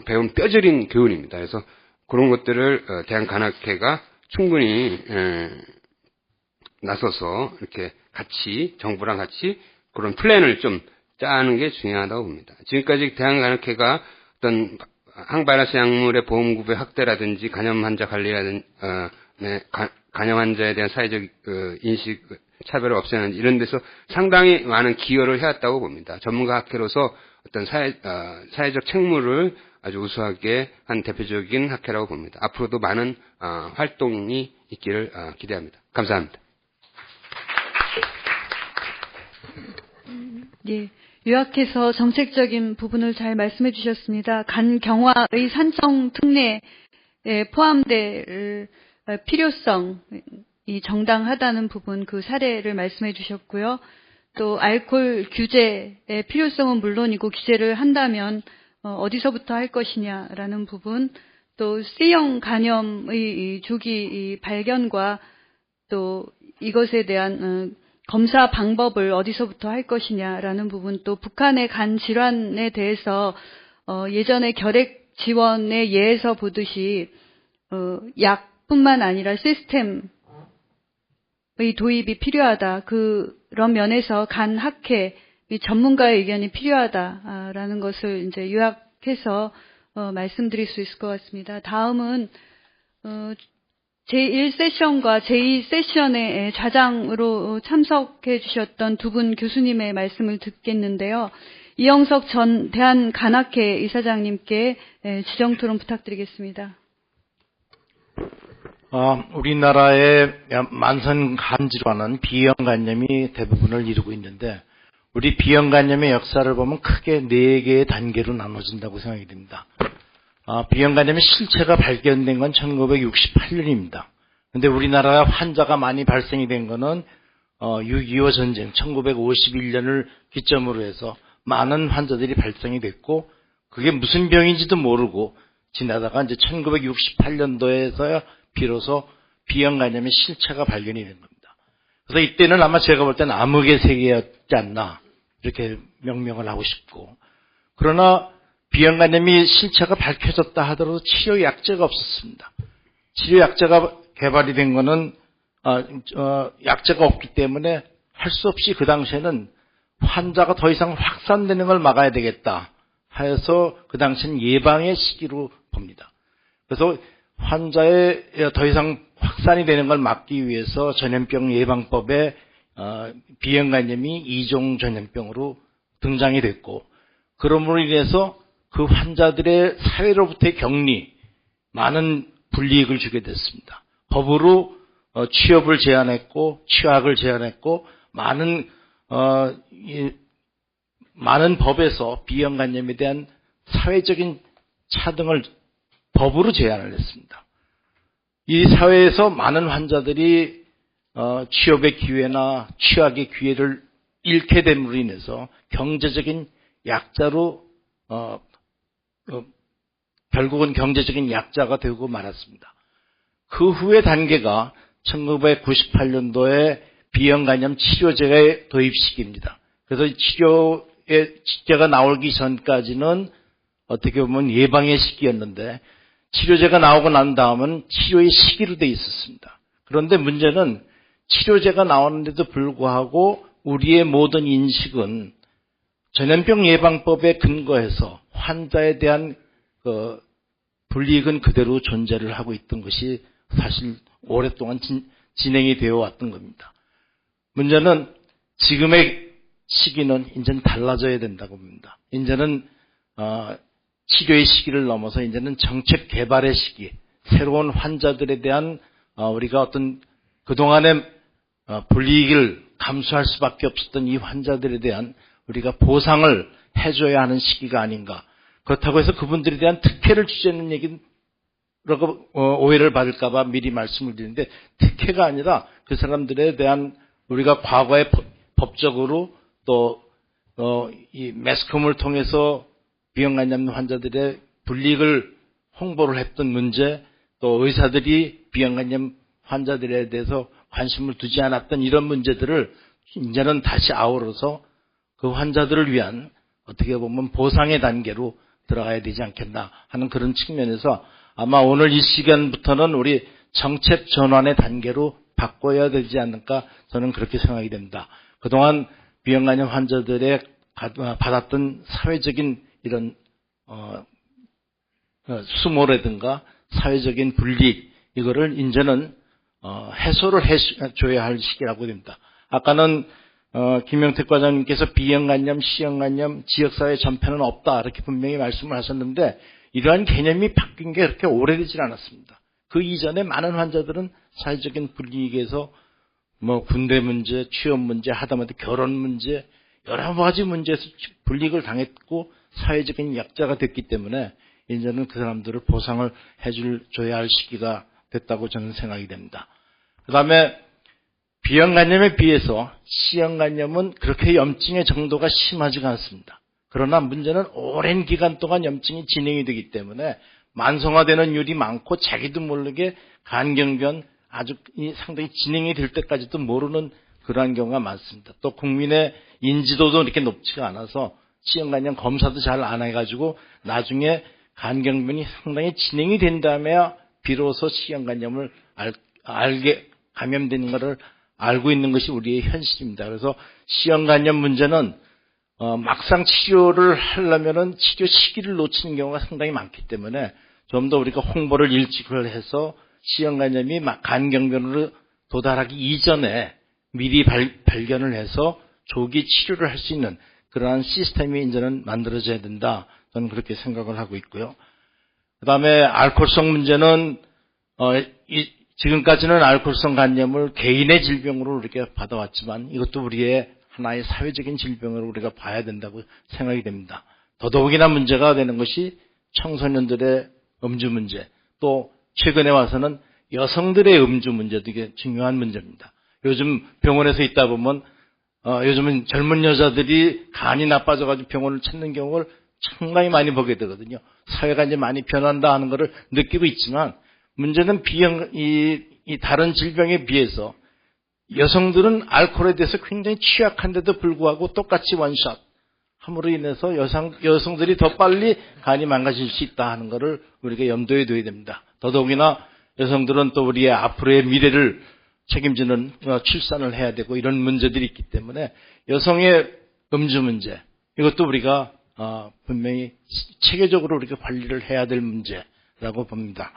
배운 뼈저린 교훈입니다. 그래서 그런 것들을 대한간학회가 충분히 나서서 이렇게 정부랑 같이 그런 플랜을 좀 짜는 게 중요하다고 봅니다. 지금까지 대한간학회가 어떤 항바이러스 약물의 보험급여 확대라든지 간염 환자 관리라든지 간염 환자에 대한 사회적 인식 차별을 없애는 이런 데서 상당히 많은 기여를 해왔다고 봅니다. 전문가 학회로서 어떤 사회적 책무를 아주 우수하게 한 대표적인 학회라고 봅니다. 앞으로도 많은 활동이 있기를 기대합니다. 감사합니다. 예. 요약해서 정책적인 부분을 잘 말씀해 주셨습니다. 간경화의 산청 특례에 포함될 필요성이 정당하다는 부분 그 사례를 말씀해 주셨고요. 또 알코올 규제의 필요성은 물론이고 규제를 한다면 어디서부터 할 것이냐라는 부분, 또 C형 간염의 조기 발견과 또 이것에 대한 검사 방법을 어디서부터 할 것이냐라는 부분, 또 북한의 간 질환에 대해서 예전에 결핵 지원의 예에서 보듯이 약뿐만 아니라 시스템의 도입이 필요하다. 그런 면에서 간 학회 전문가의 의견이 필요하다라는 것을 이제 요약해서 말씀드릴 수 있을 것 같습니다. 다음은 제1세션과 제2세션에 자장으로 참석해 주셨던 두 분 교수님의 말씀을 듣겠는데요. 이영석 전 대한간학회 이사장님께 지정토론 부탁드리겠습니다. 우리나라의 만성 간질환은 비형 간염이 대부분을 이루고 있는데 우리 비형 간염의 역사를 보면 크게 4개의 단계로 나눠진다고 생각이 됩니다. 비형 간염의 실체가 발견된 건 1968년입니다. 근데 우리나라 환자가 많이 발생이 된 거는 6.25 전쟁 1951년을 기점으로 해서 많은 환자들이 발생이 됐고 그게 무슨 병인지도 모르고 지나다가 이제 1968년도에서야 비로소 비형 간염의 실체가 발견이 된 겁니다. 그래서 이때는 아마 제가 볼 때는 암흑의 세계였지 않나 이렇게 명명을 하고 싶고, 그러나 비형간염이 실체가 밝혀졌다 하더라도 치료 약제가 없었습니다. 치료 약제가 개발이 된 거는 약제가 없기 때문에 할 수 없이 그 당시에는 환자가 더 이상 확산되는 걸 막아야 되겠다 해서 그 당시엔 예방의 시기로 봅니다. 그래서 환자의 더 이상 확산이 되는 걸 막기 위해서 전염병 예방법에 비형간염이 2종 전염병으로 등장이 됐고, 그러므로 인해서 그 환자들의 사회로부터의 격리, 많은 불이익을 주게 됐습니다. 법으로 취업을 제한했고 취학을 제한했고 많은 법에서 비형간염에 대한 사회적인 차등을 법으로 제한을 했습니다. 이 사회에서 많은 환자들이 취업의 기회나 취학의 기회를 잃게 됨으로 인해서 경제적인 약자로 결국은 경제적인 약자가 되고 말았습니다. 그 후의 단계가 1998년도에 비형간염 치료제의 도입 시기입니다. 그래서 치료제가 나오기 전까지는 어떻게 보면 예방의 시기였는데, 치료제가 나오고 난 다음은 치료의 시기로 되어 있었습니다. 그런데 문제는 치료제가 나오는데도 불구하고 우리의 모든 인식은 전염병 예방법에 근거해서 환자에 대한 불이익은 그대로 존재를 하고 있던 것이 사실 오랫동안 진행이 되어 왔던 겁니다. 문제는 지금의 시기는 이제는 달라져야 된다고 봅니다. 이제는 치료의 시기를 넘어서 이제는 정책 개발의 시기, 새로운 환자들에 대한 우리가 어떤 그동안의 불이익을 감수할 수밖에 없었던 이 환자들에 대한 우리가 보상을 해줘야 하는 시기가 아닌가. 그렇다고 해서 그분들에 대한 특혜를 주자는 얘기는 오해를 받을까 봐 미리 말씀을 드리는데, 특혜가 아니라 그 사람들에 대한 우리가 과거에 법적으로 또 이 매스컴을 통해서 비형간염 환자들의 불이익을 홍보를 했던 문제, 또 의사들이 비형간염 환자들에 대해서 관심을 두지 않았던 이런 문제들을 이제는 다시 아우러서 그 환자들을 위한 어떻게 보면 보상의 단계로 들어가야 되지 않겠나 하는 그런 측면에서 아마 오늘 이 시간부터는 우리 정책 전환의 단계로 바꿔야 되지 않을까, 저는 그렇게 생각이 됩니다. 그동안 비형간염 환자들의 받았던 사회적인 이런 수모라든가 사회적인 불이익, 이거를 이제는 해소를 해줘야 할 시기라고 됩니다. 아까는 김영택 과장님께서 비형간염, 시형간염, 지역사회 전폐는 없다 이렇게 분명히 말씀을 하셨는데, 이러한 개념이 바뀐 게 그렇게 오래되질 않았습니다. 그 이전에 많은 환자들은 사회적인 불이익에서 군대 문제, 취업 문제, 하다못해 결혼 문제, 여러 가지 문제에서 불이익을 당했고 사회적인 약자가 됐기 때문에 이제는 그 사람들을 보상을 해줘야 할 시기가 됐다고 저는 생각이 됩니다. 그 다음에 비형간염에 비해서 시형간염은 그렇게 염증의 정도가 심하지가 않습니다. 그러나 문제는 오랜 기간 동안 염증이 진행이 되기 때문에 만성화되는 율이 많고 자기도 모르게 간경변 아주 상당히 진행이 될 때까지도 모르는 그러한 경우가 많습니다. 또 국민의 인지도도 이렇게 높지가 않아서 시형간염 검사도 잘 안 해가지고 나중에 간경변이 상당히 진행이 된 다음에야 비로소 시형간염을 감염되는 것을 알고 있는 것이 우리의 현실입니다. 그래서 시형간염 문제는 막상 치료를 하려면은 치료 시기를 놓치는 경우가 상당히 많기 때문에 좀 더 우리가 홍보를 일찍을 해서 시형간염이 간경변으로 도달하기 이전에 미리 발견을 해서 조기 치료를 할 수 있는 그러한 시스템이 이제는 만들어져야 된다. 저는 그렇게 생각을 하고 있고요. 그 다음에 알코올성 문제는 지금까지는 알코올성 간염을 개인의 질병으로 우리가 받아왔지만 이것도 우리의 하나의 사회적인 질병으로 우리가 봐야 된다고 생각이 됩니다. 더더욱이나 문제가 되는 것이 청소년들의 음주 문제, 또 최근에 와서는 여성들의 음주 문제도 이게 중요한 문제입니다. 요즘 병원에서 있다 보면 요즘은 젊은 여자들이 간이 나빠져가지고 병원을 찾는 경우를 상당히 많이 보게 되거든요. 사회가 이제 많이 변한다 하는 것을 느끼고 있지만 문제는 이 다른 질병에 비해서 여성들은 알코올에 대해서 굉장히 취약한데도 불구하고 똑같이 원샷 함으로 인해서 여성들이 더 빨리 간이 망가질 수 있다 하는 것을 우리가 염두에 둬야 됩니다. 더더욱이나 여성들은 또 우리의 앞으로의 미래를 책임지는 출산을 해야 되고 이런 문제들이 있기 때문에 여성의 음주 문제, 이것도 우리가 분명히 체계적으로 우리가 관리를 해야 될 문제라고 봅니다.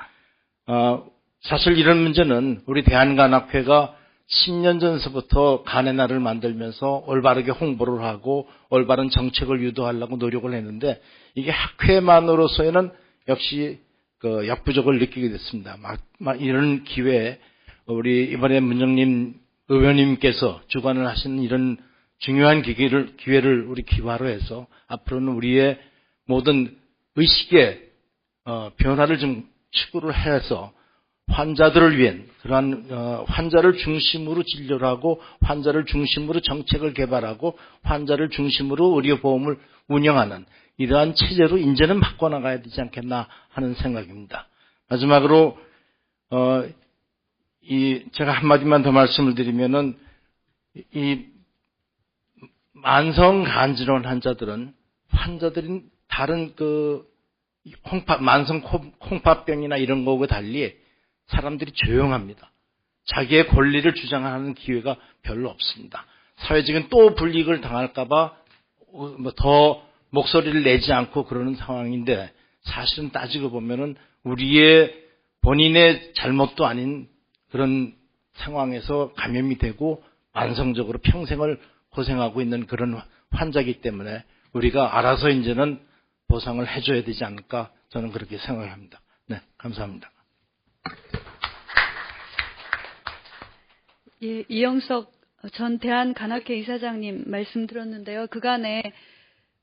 사실 이런 문제는 우리 대한간학회가 10년 전서부터 간의 날을 만들면서 올바르게 홍보를 하고 올바른 정책을 유도하려고 노력을 했는데 이게 학회만으로서는 역시 역부족을 느끼게 됐습니다. 이런 기회에 우리 이번에 문정님 의원님께서 주관을 하시는 이런 중요한 기회를 우리 기화로 해서 앞으로는 우리의 모든 의식의 변화를 좀 추구를 해서 환자들을 위한 그러한 환자를 중심으로 진료를 하고 환자를 중심으로 정책을 개발하고 환자를 중심으로 의료보험을 운영하는 이러한 체제로 이제는 바꿔나가야 되지 않겠나 하는 생각입니다. 마지막으로 제가 한마디만 더 말씀을 드리면은 이 만성 간질환 환자들은 다른 만성 콩팥병이나 이런 거하고 달리 사람들이 조용합니다. 자기의 권리를 주장하는 기회가 별로 없습니다. 사회적인 또 불이익을 당할까봐 더 목소리를 내지 않고 그러는 상황인데 사실은 따지고 보면은 우리의 본인의 잘못도 아닌 그런 상황에서 감염이 되고 만성적으로 평생을 고생하고 있는 그런 환자이기 때문에 우리가 알아서 이제는 보상을 해줘야 되지 않을까 저는 그렇게 생각합니다. 네, 감사합니다. 예, 이영석 전 대한간학회 이사장님 말씀 들었는데요. 그간에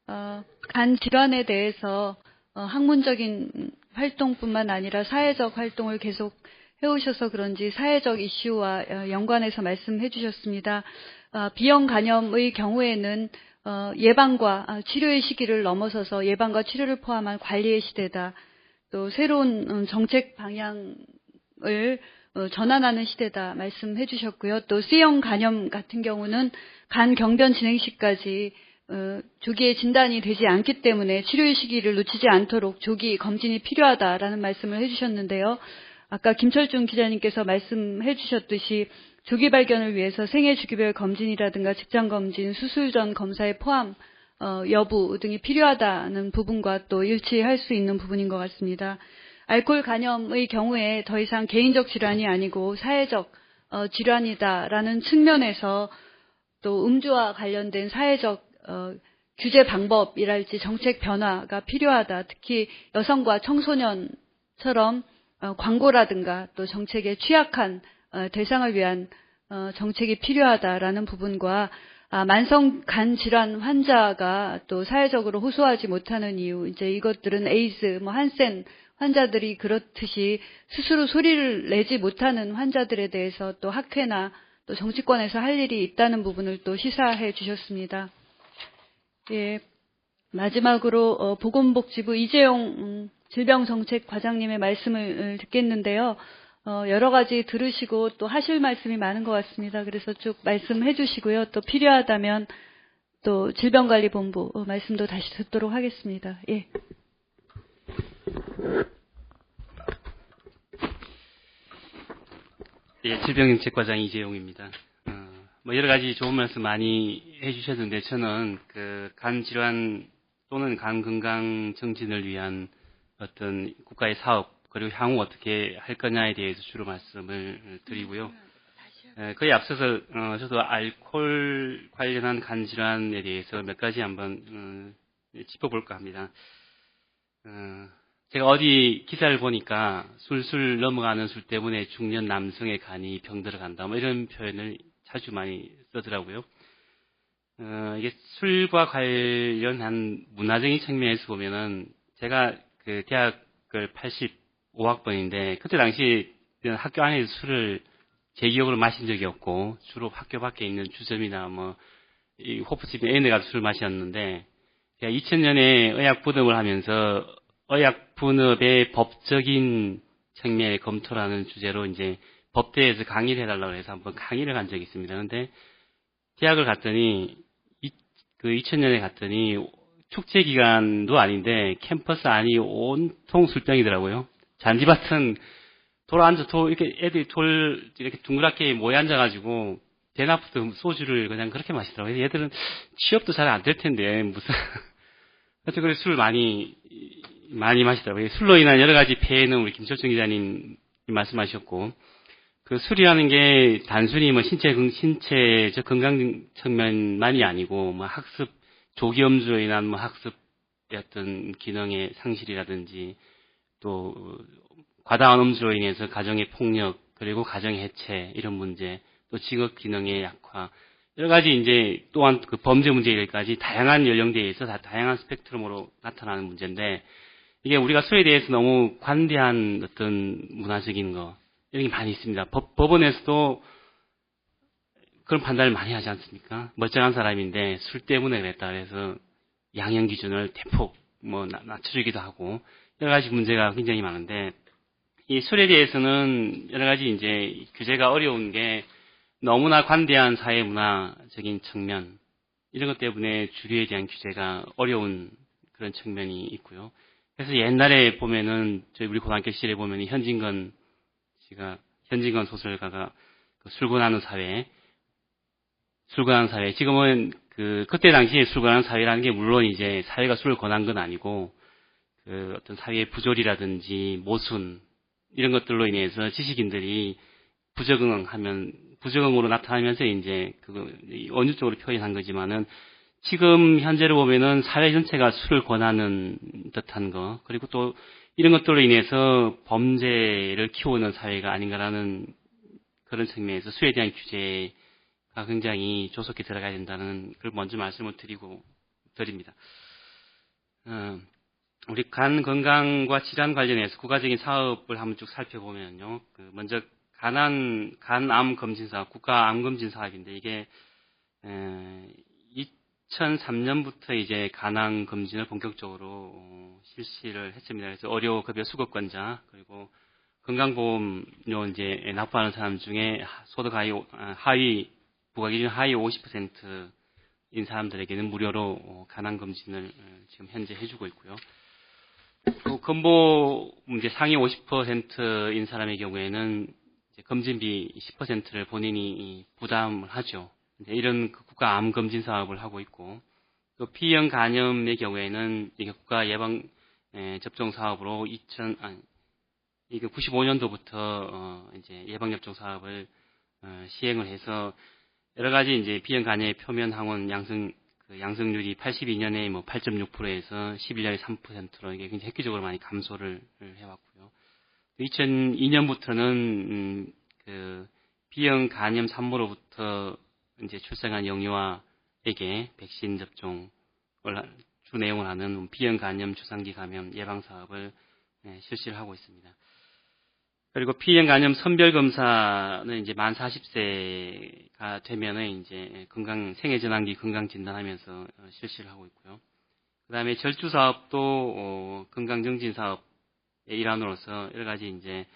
간 질환에 대해서 학문적인 활동뿐만 아니라 사회적 활동을 계속 해오셔서 그런지 사회적 이슈와 연관해서 말씀해 주셨습니다. B형 간염의 경우에는 예방과 치료의 시기를 넘어서서 예방과 치료를 포함한 관리의 시대다. 또 새로운 정책 방향을 전환하는 시대다 말씀해 주셨고요. 또 C형 간염 같은 경우는 간 경변 진행 시까지 조기에 진단이 되지 않기 때문에 치료의 시기를 놓치지 않도록 조기 검진이 필요하다라는 말씀을 해주셨는데요. 아까 김철중 기자님께서 말씀해 주셨듯이 조기 발견을 위해서 생애 주기별 검진이라든가 직장 검진, 수술 전 검사의 포함 여부 등이 필요하다는 부분과 또 일치할 수 있는 부분인 것 같습니다. 알코올 간염의 경우에 더 이상 개인적 질환이 아니고 사회적 질환이다라는 측면에서 또 음주와 관련된 사회적 규제 방법이랄지 정책 변화가 필요하다. 특히 여성과 청소년처럼 광고라든가 또 정책에 취약한 대상을 위한 정책이 필요하다라는 부분과 만성 간 질환 환자가 또 사회적으로 호소하지 못하는 이유, 이제 이것들은 에이즈, 한센 환자들이 그렇듯이 스스로 소리를 내지 못하는 환자들에 대해서 또 학회나 또 정치권에서 할 일이 있다는 부분을 또 시사해 주셨습니다. 예, 마지막으로 보건복지부 이재용 질병정책과장님의 말씀을 듣겠는데요. 여러 가지 들으시고 또 하실 말씀이 많은 것 같습니다. 그래서 쭉 말씀해 주시고요. 또 필요하다면 또 질병관리본부 말씀도 다시 듣도록 하겠습니다. 예. 예, 질병정책과장 이재용입니다. 여러 가지 좋은 말씀 많이 해주셨는데 저는 간 질환 또는 간 건강 정진을 위한 어떤 국가의 사업 그리고 향후 어떻게 할 거냐에 대해서 주로 말씀을 드리고요. 그에 앞서서 저도 알코올 관련한 간 질환에 대해서 몇 가지 한번 짚어볼까 합니다. 제가 어디 기사를 보니까 술술 넘어가는 술 때문에 중년 남성의 간이 병들어 간다. 이런 표현을 자주 많이 쓰더라고요. 이게 술과 관련한 문화적인 측면에서 보면은 제가 대학을 85학번인데 그때 당시 학교 안에서 술을 제 기억으로 마신 적이 없고 주로 학교 밖에 있는 주점이나 이 호프집 N에 가서 술을 마셨는데 제가 2000년에 의학 분업을 하면서 의학 분업의 법적인 측면의 검토라는 주제로 이제 법대에서 강의를 해달라고 해서 한번 강의를 간 적이 있습니다. 그런데 대학을 갔더니 그 2000년에 갔더니 축제 기간도 아닌데 캠퍼스 안이 온통 술병이더라고요. 잔디밭은 이렇게 애들이 이렇게 둥그랗게 모여 앉아가지고 대낮부터 소주를 그냥 그렇게 마시더라고요. 얘들은 취업도 잘 안 될 텐데 무슨 하여튼 그래 술 많이 마시더라고요. 술로 인한 여러 가지 폐해는 우리 김철중 기자님 말씀하셨고, 그 술이라는 게 단순히 뭐 신체적 건강 측면만이 아니고 뭐 학습 조기 음주로 인한 뭐 학습의 어떤 기능의 상실이라든지 또 과다한 음주로 인해서 가정의 폭력 그리고 가정의 해체 이런 문제, 또 직업 기능의 약화, 여러 가지 이제 또한 그 범죄 문제까지 다양한 연령대에서 다양한 스펙트럼으로 나타나는 문제인데, 이게 우리가 술에 대해서 너무 관대한 어떤 문화적인 거 이런 게 많이 있습니다. 법원에서도 그런 판단을 많이 하지 않습니까? 멀쩡한 사람인데 술 때문에 그랬다 그래서 양형 기준을 대폭 낮춰주기도 하고 여러 가지 문제가 굉장히 많은데, 이 술에 대해서는 여러 가지 이제 규제가 어려운 게 너무나 관대한 사회 문화적인 측면, 이런 것 때문에 주류에 대한 규제가 어려운 그런 측면이 있고요. 그래서 옛날에 보면은 우리 고등학교 시절에 보면 현진건 소설가가 그 술권하는 사회, 지금은 그때 당시에 술권하는 사회라는 게 물론 이제 사회가 술을 권한 건 아니고 그 어떤 사회의 부조리라든지 모순 이런 것들로 인해서 지식인들이 부적응으로 나타나면서 이제 어느 쪽으로 표현한 거지만은, 지금 현재로 보면은 사회 전체가 술을 권하는 듯한 거, 그리고 또 이런 것들로 인해서 범죄를 키우는 사회가 아닌가라는 그런 측면에서 술에 대한 규제가 굉장히 조속히 들어가야 된다는 걸 먼저 말씀을 드립니다. 우리 간 건강과 질환 관련해서 국가적인 사업을 한번 쭉 살펴보면요. 먼저 간암 검진 사업, 국가 암 검진 사업인데, 이게 2003년부터 이제 간암 검진을 본격적으로 실시를 했습니다. 그래서 의료급여 수급권자, 그리고 건강보험료 이제 납부하는 사람 중에 소득 부가기준 하위 50%인 사람들에게는 무료로 간암 검진을 지금 현재 해주고 있고요. 또 건보 이제 상위 50%인 사람의 경우에는 이제 검진비 10%를 본인이 부담을 하죠. 이런 국가 암 검진 사업을 하고 있고, 또 B형 간염의 경우에는 이게 국가 예방 접종 사업으로 95년도부터 이제 예방 접종 사업을 시행을 해서 여러 가지 이제 B형 간염의 표면 항원 양성률이 82년에 8.6%에서 11년에 3%로 이게 굉장히 획기적으로 많이 감소를 해왔고요. 2002년부터는 B형 간염 산모로부터 이제 출생한 영유아에게 백신 접종을 주 내용을 하는 B형 간염 주상기 감염 예방 사업을 실시를 하고 있습니다. 그리고 B형 간염 선별 검사는 이제 만 40세가 되면은 이제 생애 전환기 건강 진단하면서 실시를 하고 있고요. 그다음에 절주 사업도 건강 정진 사업의 일환으로서 여러 가지 이제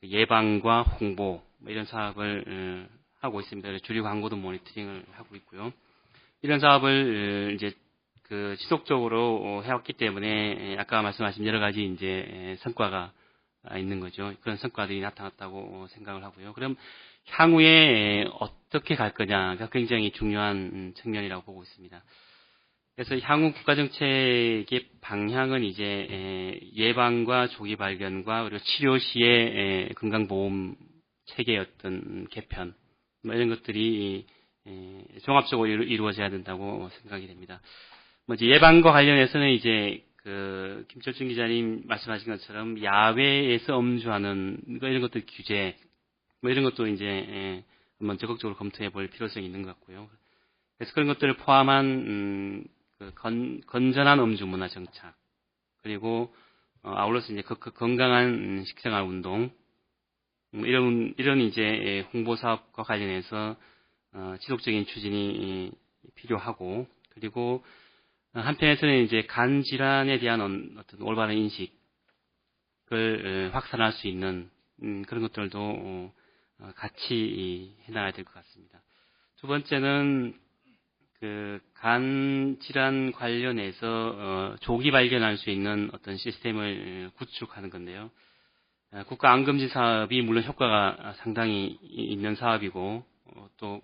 예방과 홍보 이런 사업을 하고 있습니다. 주류 광고도 모니터링을 하고 있고요. 이런 사업을 이제 지속적으로 해왔기 때문에 아까 말씀하신 여러 가지 이제 성과가 있는 거죠. 그런 성과들이 나타났다고 생각을 하고요. 그럼 향후에 어떻게 갈 거냐가 굉장히 중요한 측면이라고 보고 있습니다. 그래서 향후 국가정책의 방향은 이제 예방과 조기 발견과 그리고 치료 시의 건강보험 체계의 어떤 개편, 이런 것들이 종합적으로 이루어져야 된다고 생각이 됩니다. 이제 예방과 관련해서는 이제 김철중 기자님 말씀하신 것처럼 야외에서 음주하는 이런 것들 규제, 이런 것도 이제 한번 적극적으로 검토해 볼 필요성이 있는 것 같고요. 그래서 그런 것들을 포함한 건전한 음주 문화 정착, 그리고 아울러서 이제 건강한 식생활 운동, 이런 이제 홍보 사업과 관련해서 지속적인 추진이 필요하고, 그리고 한편에서는 이제 간 질환에 대한 어떤 올바른 인식을 확산할 수 있는 그런 것들도 같이 해나가야 될 것 같습니다. 두 번째는 간 질환 관련해서 조기 발견할 수 있는 어떤 시스템을 구축하는 건데요. 국가 암검진 사업이 물론 효과가 상당히 있는 사업이고 또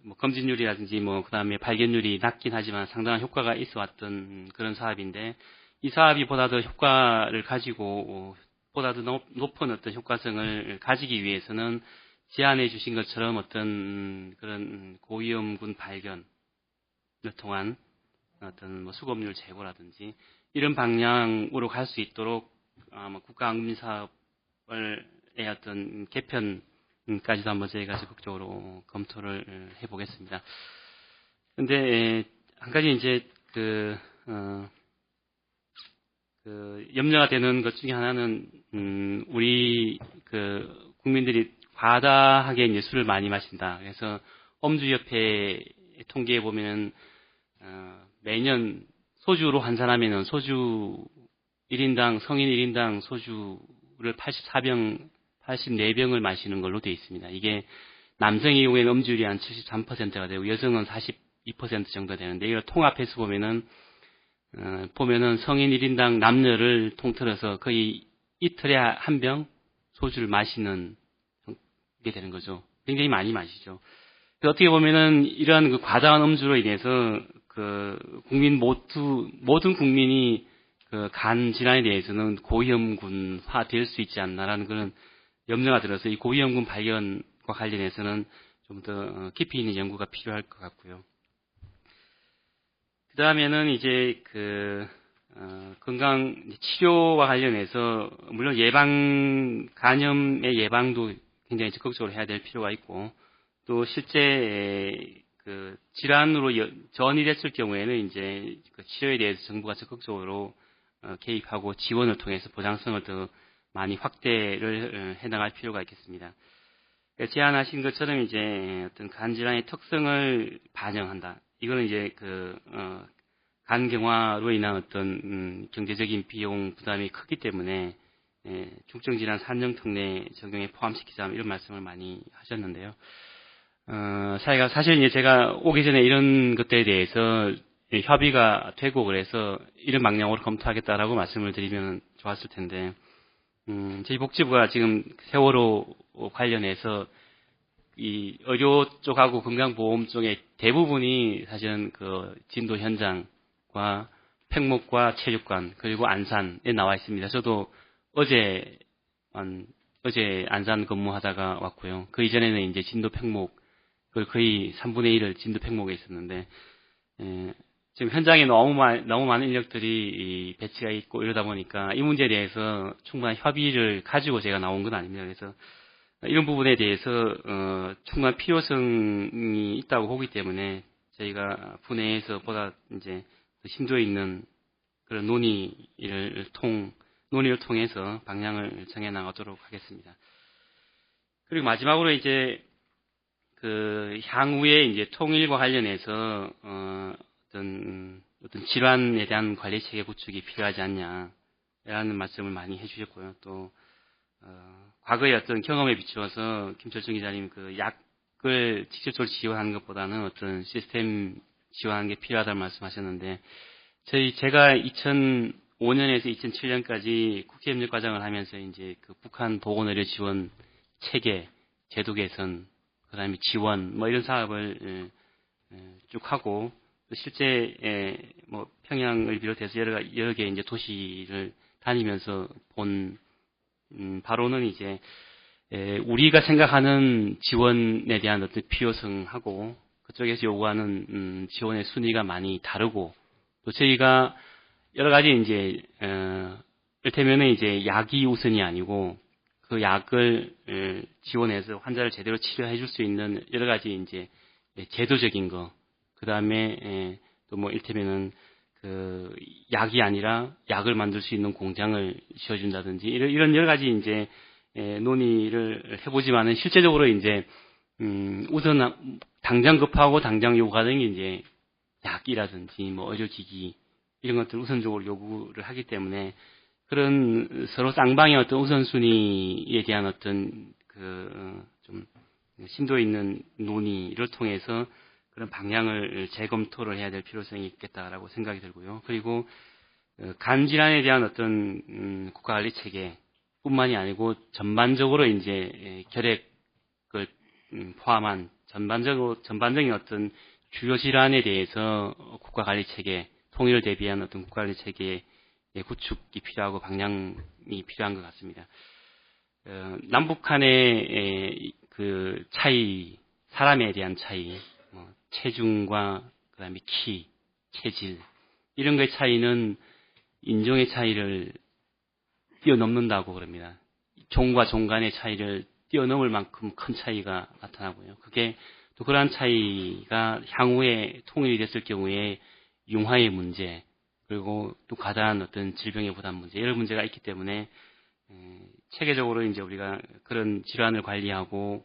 뭐 검진율이라든지 뭐 그다음에 발견율이 낮긴 하지만 상당한 효과가 있어 왔던 그런 사업인데 이 사업이 보다 더 효과를 가지고 보다 더 높은 어떤 효과성을 가지기 위해서는 제안해 주신 것처럼 어떤 그런 고위험군 발견을 통한 어떤 뭐 수급률 제고라든지 이런 방향으로 갈 수 있도록 국가 암검진 사업의 어떤 개편까지도 한번 저희가 적극적으로 검토를 해보겠습니다. 근데 한 가지 이제 염려가 되는 것 중에 하나는 우리 국민들이 과다하게 이제 술을 많이 마신다. 그래서 엄주협회 통계에 보면은 매년 소주로 환산하면은 소주 1인당 성인 1인당 소주를 84병을 마시는 걸로 되어 있습니다. 이게 남성의 경우에는 음주율이 한 73%가 되고 여성은 42% 정도 되는데 이걸 통합해서 보면은 성인 1인당 남녀를 통틀어서 거의 이틀에 한 병 소주를 마시는 게 되는 거죠. 굉장히 많이 마시죠. 어떻게 보면은 이러한 그 과다한 음주로 인해서 모든 국민이 간 질환에 대해서는 고위험군화 될 수 있지 않나라는 그런 염려가 들어서 이 고위험군 발견과 관련해서는 좀 더 깊이 있는 연구가 필요할 것 같고요. 그 다음에는 이제 건강 치료와 관련해서 물론 간염의 예방도 굉장히 적극적으로 해야 될 필요가 있고 또 실제 질환으로 전이 됐을 경우에는 이제 치료에 대해서 정부가 적극적으로 개입하고 지원을 통해서 보장성을 더 많이 확대를 해나갈 필요가 있겠습니다. 제안하신 것처럼 이제 어떤 간 질환의 특성을 반영한다. 이거는 이제 간경화로 인한 어떤 경제적인 비용 부담이 크기 때문에 중증질환 산정특례 적용에 포함시키자 이런 말씀을 많이 하셨는데요. 사실 이제 제가 오기 전에 이런 것들에 대해서 협의가 되고 그래서 이런 방향으로 검토하겠다라고 말씀을 드리면 좋았을 텐데, 저희 복지부가 지금 세월호 관련해서 이 의료 쪽하고 건강보험 쪽의 대부분이 사실은 진도 현장과 팽목과 체육관 그리고 안산에 나와 있습니다. 저도 어제 안산 근무하다가 왔고요. 그 이전에는 이제 진도 팽목 거의 3분의 1을 진도 팽목에 있었는데, 지금 현장에 너무 많은 인력들이 배치가 있고 이러다 보니까 이 문제에 대해서 충분한 협의를 가지고 제가 나온 건 아닙니다. 그래서 이런 부분에 대해서 충분한 필요성이 있다고 보기 때문에 저희가 분해에서 보다 이제 심도 있는 그런 논의를 통해서 방향을 정해 나가도록 하겠습니다. 그리고 마지막으로 이제 향후에 이제 통일과 관련해서 어떤 질환에 대한 관리 체계 구축이 필요하지 않냐라는 말씀을 많이 해주셨고요. 또 과거의 어떤 경험에 비추어서 김철중 기자님 약을 직접적으로 지원하는 것보다는 어떤 시스템 지원하는 게 필요하다는 말씀하셨는데, 제가 2005년에서 2007년까지 국회협력 과정을 하면서 이제 북한 보건의료 지원 체계 제도 개선, 그다음에 지원 이런 사업을 쭉 하고, 실제 평양을 비롯해서 여러 개 이제 도시를 다니면서 본 바로는 이제 우리가 생각하는 지원에 대한 어떤 필요성하고 그쪽에서 요구하는 지원의 순위가 많이 다르고, 또 저희가 여러 가지 이제 이를테면은 이제 약이 우선이 아니고 그 약을 지원해서 환자를 제대로 치료해 줄 수 있는 여러 가지 이제 제도적인 거, 그 다음에 또 이를테면은 약이 아니라 약을 만들 수 있는 공장을 지어준다든지 이런 여러 가지 이제 논의를 해보지만은 실제적으로 이제 우선 당장 급하고 당장 요구하는 게 이제 약이라든지 의료기기 이런 것들 우선적으로 요구를 하기 때문에 그런 서로 쌍방의 어떤 우선순위에 대한 어떤 좀 심도 있는 논의를 통해서 그런 방향을 재검토를 해야 될 필요성이 있겠다라고 생각이 들고요. 그리고 간 질환에 대한 어떤 국가관리 체계뿐만이 아니고 전반적으로 이제 결핵을 포함한 전반적인 어떤 주요 질환에 대해서 국가관리 체계, 통일을 대비한 어떤 국가관리 체계의 구축이 필요하고 방향이 필요한 것 같습니다. 남북한의 그 차이, 사람에 대한 차이, 체중과 그다음에 키, 체질 이런 거의 차이는 인종의 차이를 뛰어넘는다고 그럽니다. 종과 종 간의 차이를 뛰어넘을 만큼 큰 차이가 나타나고요. 그게 또 그러한 차이가 향후에 통일이 됐을 경우에 융화의 문제, 그리고 또 과다한 어떤 질병의 부담 문제, 이런 문제가 있기 때문에 체계적으로 이제 우리가 그런 질환을 관리하고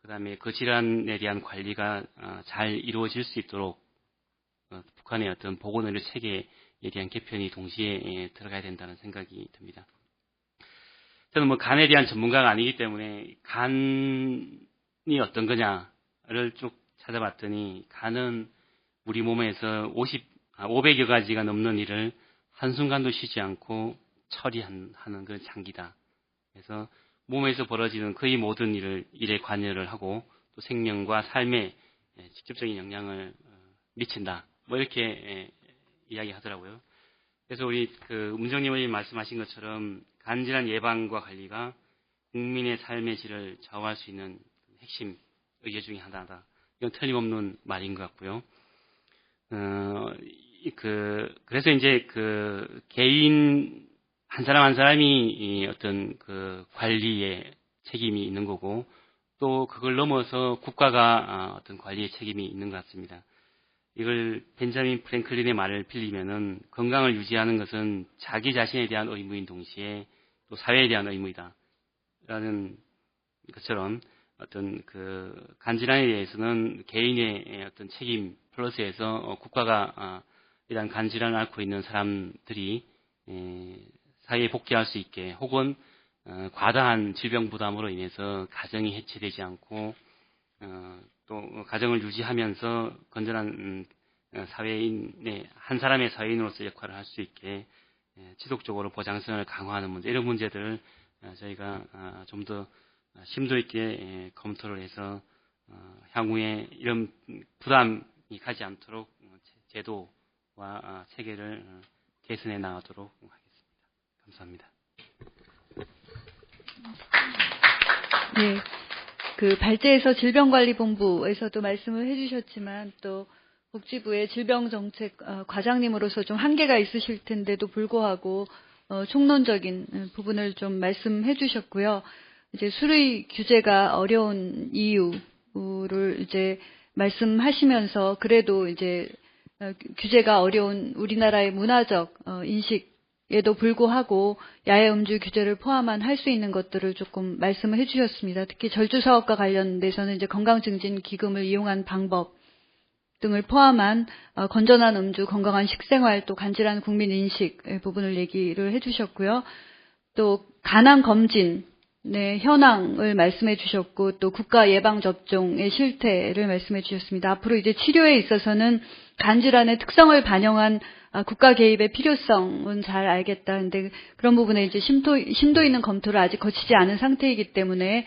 그다음에 그 질환에 대한 관리가 잘 이루어질 수 있도록 북한의 어떤 보건의료 체계에 대한 개편이 동시에 들어가야 된다는 생각이 듭니다. 저는 간에 대한 전문가가 아니기 때문에 간이 어떤 거냐를 쭉 찾아봤더니 간은 우리 몸에서 500여 가지가 넘는 일을 한순간도 쉬지 않고 처리하는 그런 장기다. 그래서 몸에서 벌어지는 거의 모든 일에 관여를 하고 또 생명과 삶에 직접적인 영향을 미친다. 뭐 이렇게 이야기하더라고요. 그래서 우리 문정님이 말씀하신 것처럼 간질환 예방과 관리가 국민의 삶의 질을 좌우할 수 있는 핵심 의제 중에 하나다. 이건 틀림없는 말인 것 같고요. 그래서 이제 개인 한 사람 한 사람이 어떤 관리에 책임이 있는 거고 또 그걸 넘어서 국가가 어떤 관리에 책임이 있는 것 같습니다. 이걸 벤자민 프랭클린의 말을 빌리면은 건강을 유지하는 것은 자기 자신에 대한 의무인 동시에 또 사회에 대한 의무이다. 라는 것처럼 어떤 간질환에 대해서는 개인의 어떤 책임 플러스에서 국가가 이런 간질환을 앓고 있는 사람들이 사회에 복귀할 수 있게 혹은 과다한 질병 부담으로 인해서 가정이 해체되지 않고 또 가정을 유지하면서 건전한 사회인의 한 사람의 사회인으로서 역할을 할 수 있게 지속적으로 보장성을 강화하는 문제, 이런 문제들을 저희가 좀 더 심도 있게 검토를 해서 향후에 이런 부담이 가지 않도록 제도와 체계를 개선해 나가도록 하겠습니다. 감사합니다. 네, 발제에서 질병관리본부에서도 말씀을 해주셨지만 또 복지부의 질병정책 과장님으로서 좀 한계가 있으실 텐데도 불구하고 총론적인 부분을 좀 말씀해 주셨고요. 이제 수의 규제가 어려운 이유를 이제 말씀하시면서 그래도 이제 규제가 어려운 우리나라의 문화적 인식에도 불구하고 야외 음주 규제를 포함한 할 수 있는 것들을 조금 말씀을 해주셨습니다. 특히 절주 사업과 관련돼서는 이제 건강증진 기금을 이용한 방법 등을 포함한 건전한 음주, 건강한 식생활, 또 간질환 국민 인식 부분을 얘기를 해주셨고요. 또 간암 검진의 현황을 말씀해 주셨고 또 국가 예방 접종의 실태를 말씀해 주셨습니다. 앞으로 이제 치료에 있어서는 간질환의 특성을 반영한 국가 개입의 필요성은 잘 알겠다. 근데 그런 부분에 이제 심도 있는 검토를 아직 거치지 않은 상태이기 때문에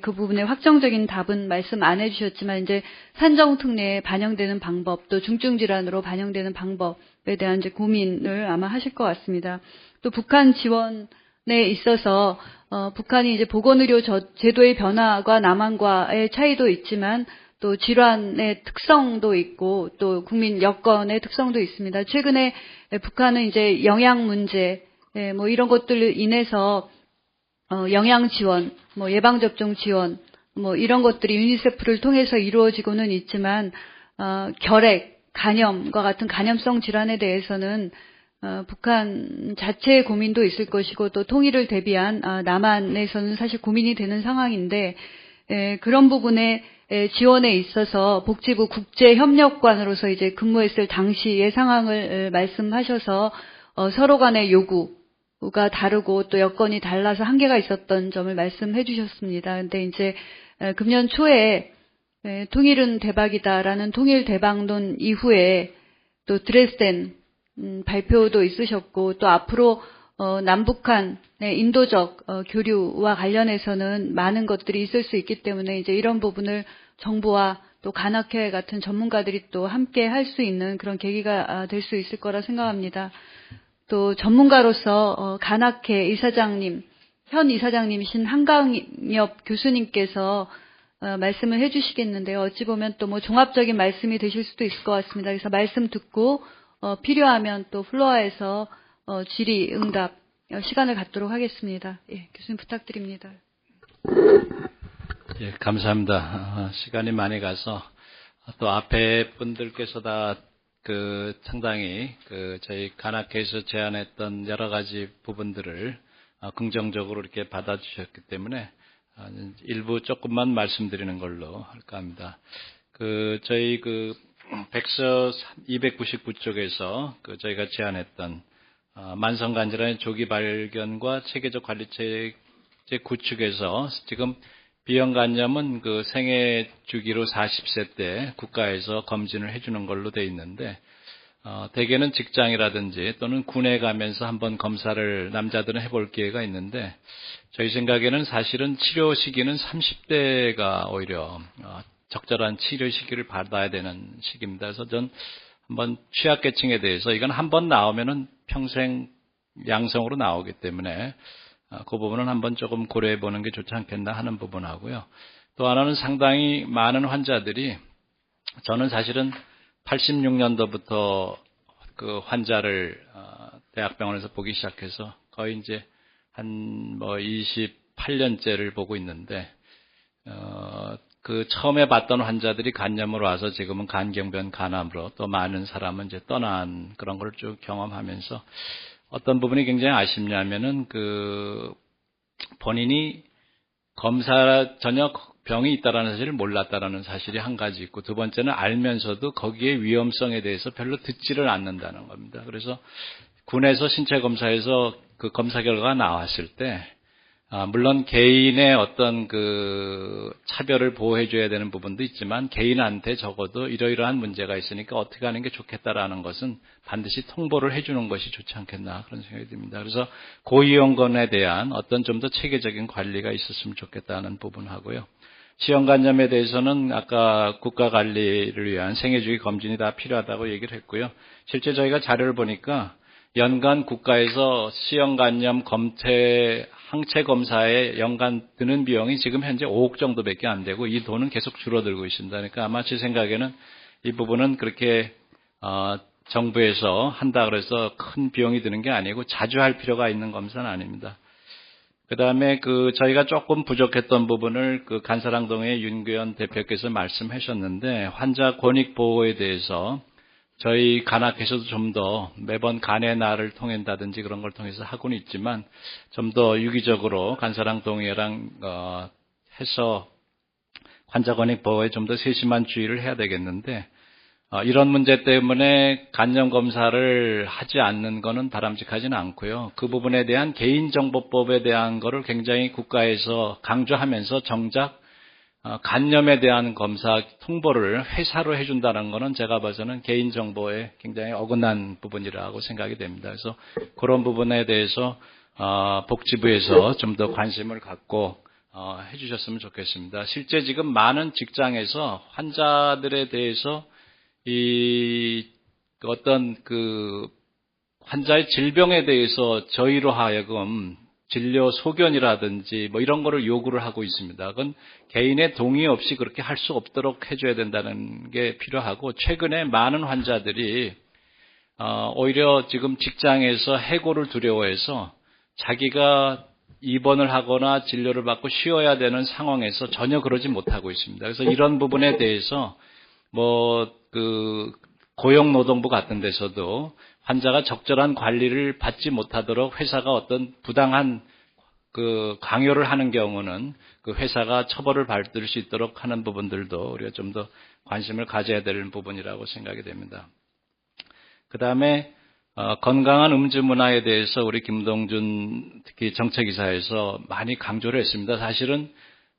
그 부분에 확정적인 답은 말씀 안 해주셨지만 이제 산정특례에 반영되는 방법, 또 중증질환으로 반영되는 방법에 대한 이제 고민을 아마 하실 것 같습니다. 또 북한 지원에 있어서 북한이 이제 보건의료 제도의 변화가 남한과의 차이도 있지만 또 질환의 특성도 있고 또 국민 여건의 특성도 있습니다. 최근에 북한은 이제 영양 문제 뭐 이런 것들로 인해서 영양 지원, 뭐 예방 접종 지원, 뭐 이런 것들이 유니세프를 통해서 이루어지고는 있지만 결핵, 간염과 같은 간염성 질환에 대해서는 북한 자체의 고민도 있을 것이고 또 통일을 대비한 남한에서는 사실 고민이 되는 상황인데 그런 부분에 지원에 있어서 복지부 국제협력관으로서 이제 근무했을 당시의 상황을 말씀하셔서 서로 간의 요구가 다르고 또 여건이 달라서 한계가 있었던 점을 말씀해 주셨습니다. 근데 이제 금년 초에 네, 통일은 대박이다라는 통일 대박론 이후에 또 드레스덴 발표도 있으셨고 또 앞으로 남북한 인도적 교류와 관련해서는 많은 것들이 있을 수 있기 때문에 이제 이런 부분을 정부와 또 간학회 같은 전문가들이 또 함께 할 수 있는 그런 계기가 될 수 있을 거라 생각합니다. 또 전문가로서 간학회 이사장님, 현 이사장님이신 한강엽 교수님께서 말씀을 해주시겠는데요. 어찌 보면 또 뭐 종합적인 말씀이 되실 수도 있을 것 같습니다. 그래서 말씀 듣고 필요하면 또 플로어에서 질의응답 시간을 갖도록 하겠습니다. 예, 교수님 부탁드립니다. 예, 감사합니다. 시간이 많이 가서 또 앞에 분들께서 다 상당히 저희 간학회에서 제안했던 여러 가지 부분들을 긍정적으로 이렇게 받아주셨기 때문에 일부 조금만 말씀드리는 걸로 할까 합니다. 저희 백서 299쪽에서 저희가 제안했던 만성간질환의 조기 발견과 체계적 관리체제 구축에서 지금 비형간염은 생애 주기로 40세 때 국가에서 검진을 해주는 걸로 돼 있는데 대개는 직장이라든지 또는 군에 가면서 한번 검사를 남자들은 해볼 기회가 있는데 저희 생각에는 사실은 치료 시기는 30대가 오히려 적절한 치료 시기를 받아야 되는 시기입니다. 그래서 전 한번 취약계층에 대해서 이건 한번 나오면은 평생 양성으로 나오기 때문에 그 부분은 한번 조금 고려해 보는 게 좋지 않겠나 하는 부분하고요. 또 하나는 상당히 많은 환자들이 저는 사실은 86년도부터 환자를 대학병원에서 보기 시작해서 거의 이제 한 28년째를 보고 있는데 처음에 봤던 환자들이 간염으로 와서 지금은 간경변 간암으로 또 많은 사람은 이제 떠난 그런 걸 쭉 경험하면서 어떤 부분이 굉장히 아쉽냐면은 본인이 전혀 병이 있다라는 사실을 몰랐다라는 사실이 한 가지 있고 두 번째는 알면서도 거기에 위험성에 대해서 별로 듣지를 않는다는 겁니다. 그래서 군에서 신체 검사에서 검사 결과가 나왔을 때 물론 개인의 어떤 차별을 보호해줘야 되는 부분도 있지만 개인한테 적어도 이러이러한 문제가 있으니까 어떻게 하는 게 좋겠다라는 것은 반드시 통보를 해주는 것이 좋지 않겠나 그런 생각이 듭니다. 그래서 고위험군에 대한 어떤 좀 더 체계적인 관리가 있었으면 좋겠다는 부분하고요. 시형간염에 대해서는 아까 국가관리를 위한 생애주기 검진이 다 필요하다고 얘기를 했고요. 실제 저희가 자료를 보니까 연간 국가에서 시형간염 항체 검사에 연간 드는 비용이 지금 현재 5억 정도밖에 안 되고 이 돈은 계속 줄어들고 있습니다. 그러니까 아마 제 생각에는 이 부분은 그렇게 정부에서 한다 그래서 큰 비용이 드는 게 아니고 자주 할 필요가 있는 검사는 아닙니다. 그다음에 저희가 조금 부족했던 부분을 간사랑동의 윤규현 대표께서 말씀하셨는데 환자 권익 보호에 대해서 저희 간학회에서도 좀 더 매번 간의 날을 통한다든지 그런 걸 통해서 하고는 있지만 좀 더 유기적으로 간사랑동회랑 해서 환자 권익 보호에 좀 더 세심한 주의를 해야 되겠는데 이런 문제 때문에 간염 검사를 하지 않는 거는 바람직하지는 않고요. 그 부분에 대한 개인정보법에 대한 거를 굉장히 국가에서 강조하면서 정작 간염에 대한 검사 통보를 회사로 해준다는 거는 제가 봐서는 개인정보에 굉장히 어긋난 부분이라고 생각이 됩니다. 그래서 그런 부분에 대해서 복지부에서 좀 더 관심을 갖고 해주셨으면 좋겠습니다. 실제 지금 많은 직장에서 환자들에 대해서 어떤 환자의 질병에 대해서 저희로 하여금 진료 소견이라든지 이런 거를 요구를 하고 있습니다. 그건 개인의 동의 없이 그렇게 할 수 없도록 해줘야 된다는 게 필요하고 최근에 많은 환자들이 오히려 지금 직장에서 해고를 두려워해서 자기가 입원을 하거나 진료를 받고 쉬어야 되는 상황에서 전혀 그러지 못하고 있습니다. 그래서 이런 부분에 대해서 고용노동부 같은 데서도 환자가 적절한 관리를 받지 못하도록 회사가 어떤 부당한 강요를 하는 경우는 회사가 처벌을 받을 수 있도록 하는 부분들도 우리가 좀 더 관심을 가져야 되는 부분이라고 생각이 됩니다. 그 다음에 건강한 음주 문화에 대해서 우리 김동준 특히 정책이사에서 많이 강조를 했습니다. 사실은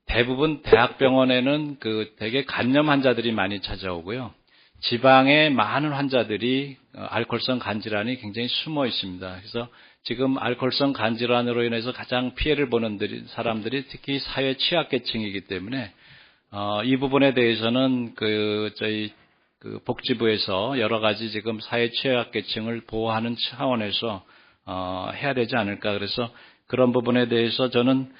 대부분 대학병원에는 되게 간염 환자들이 많이 찾아오고요. 지방에 많은 환자들이 알코올성 간질환이 굉장히 숨어 있습니다. 그래서 지금 알코올성 간질환으로 인해서 가장 피해를 보는 사람들이 특히 사회 취약계층이기 때문에 이 부분에 대해서는 저희 복지부에서 여러 가지 지금 사회 취약계층을 보호하는 차원에서 해야 되지 않을까. 그래서 그런 부분에 대해서 저는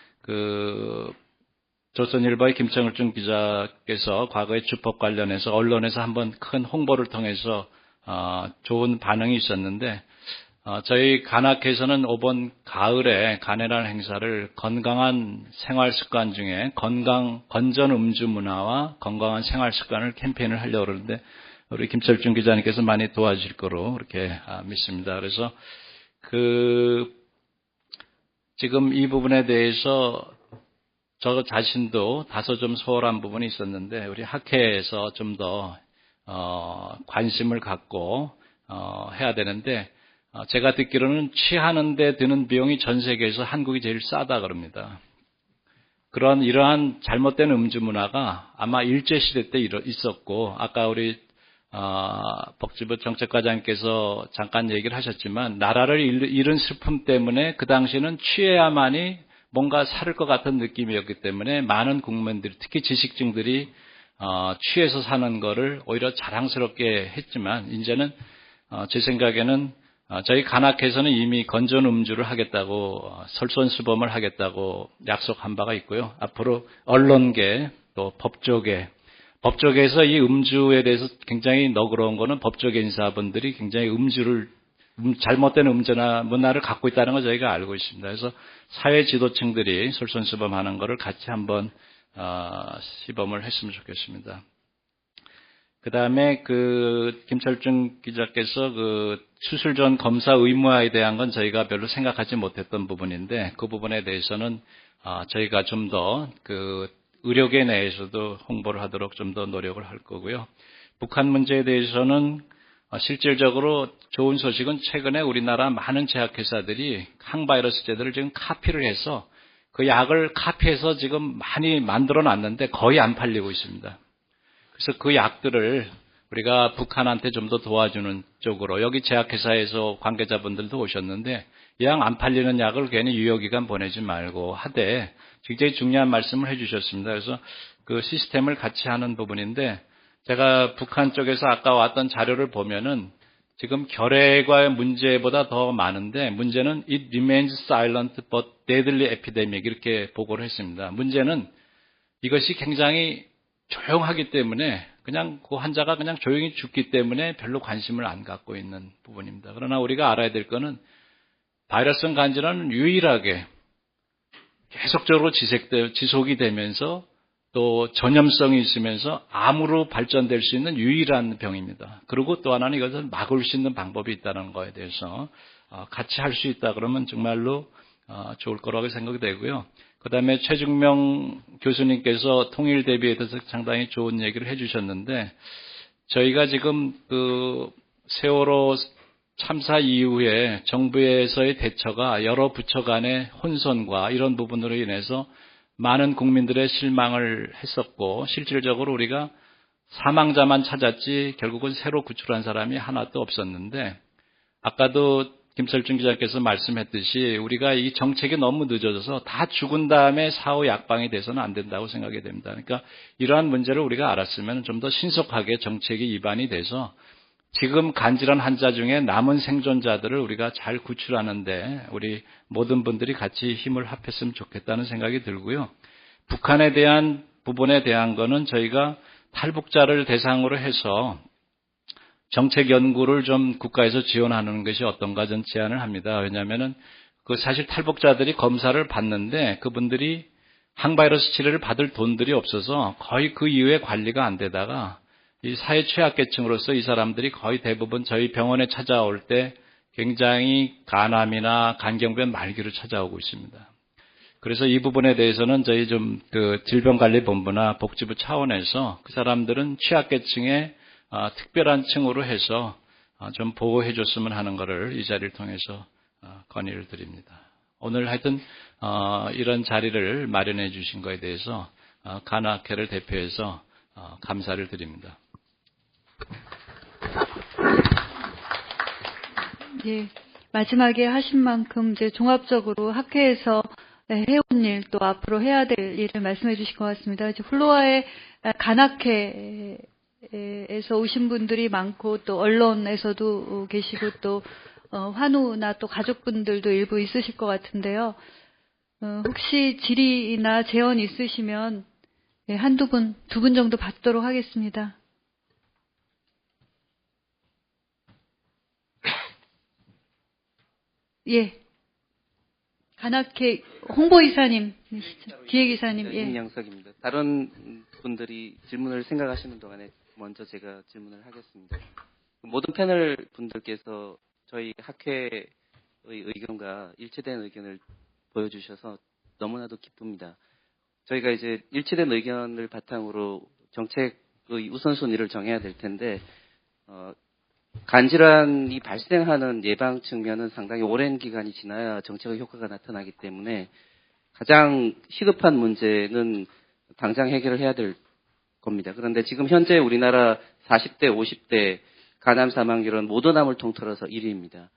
조선일보의 김청일중 기자께서 과거에 주법 관련해서 언론에서 한번 큰 홍보를 통해서 좋은 반응이 있었는데 저희 간학회에서는 이번 가을에 간해란 행사를 건강한 생활 습관 중에 건전 음주 문화와 건강한 생활 습관을 캠페인을 하려고 그러는데 우리 김철중 기자님께서 많이 도와주실 거로 그렇게 믿습니다. 그래서 지금 이 부분에 대해서 저 자신도 다소 좀 소홀한 부분이 있었는데 우리 학회에서 좀 더 관심을 갖고 해야 되는데 제가 듣기로는 취하는 데 드는 비용이 전 세계에서 한국이 제일 싸다 그럽니다. 이러한 잘못된 음주 문화가 아마 일제시대 때 있었고 아까 우리 복지부 정책과장님께서 잠깐 얘기를 하셨지만 나라를 잃은 슬픔 때문에 그 당시에는 취해야만이 뭔가 살을 것 같은 느낌이었기 때문에 많은 국민들이 특히 지식층들이 취해서 사는 거를 오히려 자랑스럽게 했지만 이제는 제 생각에는 저희 간학회에서는 이미 건전 음주를 하겠다고 설선수범을 하겠다고 약속한 바가 있고요. 앞으로 언론계 또 법조계에서 이 음주에 대해서 굉장히 너그러운 거는 법조계 인사분들이 굉장히 잘못된 음주나 문화를 갖고 있다는 걸 저희가 알고 있습니다. 그래서 사회 지도층들이 솔선수범하는 것을 같이 한번 시범을 했으면 좋겠습니다. 그 다음에 김철중 기자께서 수술 전 검사 의무화에 대한 건 저희가 별로 생각하지 못했던 부분인데 그 부분에 대해서는 저희가 좀 더 의료계 내에서도 홍보를 하도록 좀 더 노력을 할 거고요. 북한 문제에 대해서는 실질적으로 좋은 소식은 최근에 우리나라 많은 제약회사들이 항바이러스제들을 지금 카피를 해서 그 약을 카피해서 지금 많이 만들어 놨는데 거의 안 팔리고 있습니다. 그래서 그 약들을 우리가 북한한테 좀 더 도와주는 쪽으로 여기 제약회사에서 관계자분들도 오셨는데 이 약 안 팔리는 약을 괜히 유효기간 보내지 말고 하되 굉장히 중요한 말씀을 해주셨습니다. 그래서 그 시스템을 같이 하는 부분인데 제가 북한 쪽에서 아까 왔던 자료를 보면은 지금 결핵과의 문제보다 더 많은데 문제는 it remains silent but deadly epidemic 이렇게 보고를 했습니다. 문제는 이것이 굉장히 조용하기 때문에 그냥 그 환자가 그냥 조용히 죽기 때문에 별로 관심을 안 갖고 있는 부분입니다. 그러나 우리가 알아야 될 거는 바이러스성 간질환은 유일하게 계속적으로 지속이 되면서 또 전염성이 있으면서 암으로 발전될 수 있는 유일한 병입니다. 그리고 또 하나는 이것을 막을 수 있는 방법이 있다는 거에 대해서 같이 할 수 있다 그러면 정말로 좋을 거라고 생각이 되고요. 그 다음에 최중명 교수님께서 통일 대비에 대해서 상당히 좋은 얘기를 해주셨는데 저희가 지금 세월호 참사 이후에 정부에서의 대처가 여러 부처 간의 혼선과 이런 부분으로 인해서 많은 국민들의 실망을 했었고 실질적으로 우리가 사망자만 찾았지 결국은 새로 구출한 사람이 하나도 없었는데 아까도 김철중 기자께서 말씀했듯이 우리가 이 정책이 너무 늦어져서 다 죽은 다음에 사후 약방이 돼서는 안 된다고 생각이 됩니다. 그러니까 이러한 문제를 우리가 알았으면 좀 더 신속하게 정책이 입안이 돼서 지금 간질환 환자 중에 남은 생존자들을 우리가 잘 구출하는데 우리 모든 분들이 같이 힘을 합했으면 좋겠다는 생각이 들고요. 북한에 대한 부분에 대한 거는 저희가 탈북자를 대상으로 해서 정책 연구를 좀 국가에서 지원하는 것이 어떤가 전 제안을 합니다. 왜냐하면은 사실 탈북자들이 검사를 받는데 그분들이 항바이러스 치료를 받을 돈들이 없어서 거의 그 이후에 관리가 안 되다가 이 사회 취약계층으로서 이 사람들이 거의 대부분 저희 병원에 찾아올 때 굉장히 간암이나 간경변 말기로 찾아오고 있습니다. 그래서 이 부분에 대해서는 저희 질병관리본부나 복지부 차원에서 그 사람들은 취약계층의 특별한 층으로 해서 좀 보호해 줬으면 하는 것을 이 자리를 통해서 건의를 드립니다. 오늘 하여튼 이런 자리를 마련해 주신 것에 대해서 간학회를 대표해서 감사를 드립니다. 예, 마지막에 하신 만큼 이제 종합적으로 학회에서 해온 일 또 앞으로 해야 될 일을 말씀해 주실 것 같습니다. 이제 플로아의 간학회에서 오신 분들이 많고 또 언론에서도 계시고 또 환우나 또 가족분들도 일부 있으실 것 같은데요. 혹시 질의나 제언 있으시면 한두 분, 두 분 정도 받도록 하겠습니다. 예. 간학회 홍보이사님이시죠? 기획이사님. 예. 임양석입니다. 다른 분들이 질문을 생각하시는 동안에 먼저 제가 질문을 하겠습니다. 모든 패널 분들께서 저희 학회의 의견과 일치된 의견을 보여주셔서 너무나도 기쁩니다. 저희가 이제 일치된 의견을 바탕으로 정책의 우선순위를 정해야 될 텐데, 간질환이 발생하는 예방 측면은 상당히 오랜 기간이 지나야 정책의 효과가 나타나기 때문에 가장 시급한 문제는 당장 해결을 해야 될 겁니다. 그런데 지금 현재 우리나라 40대, 50대 간암 사망률은 모든 암을 통틀어서 1위입니다.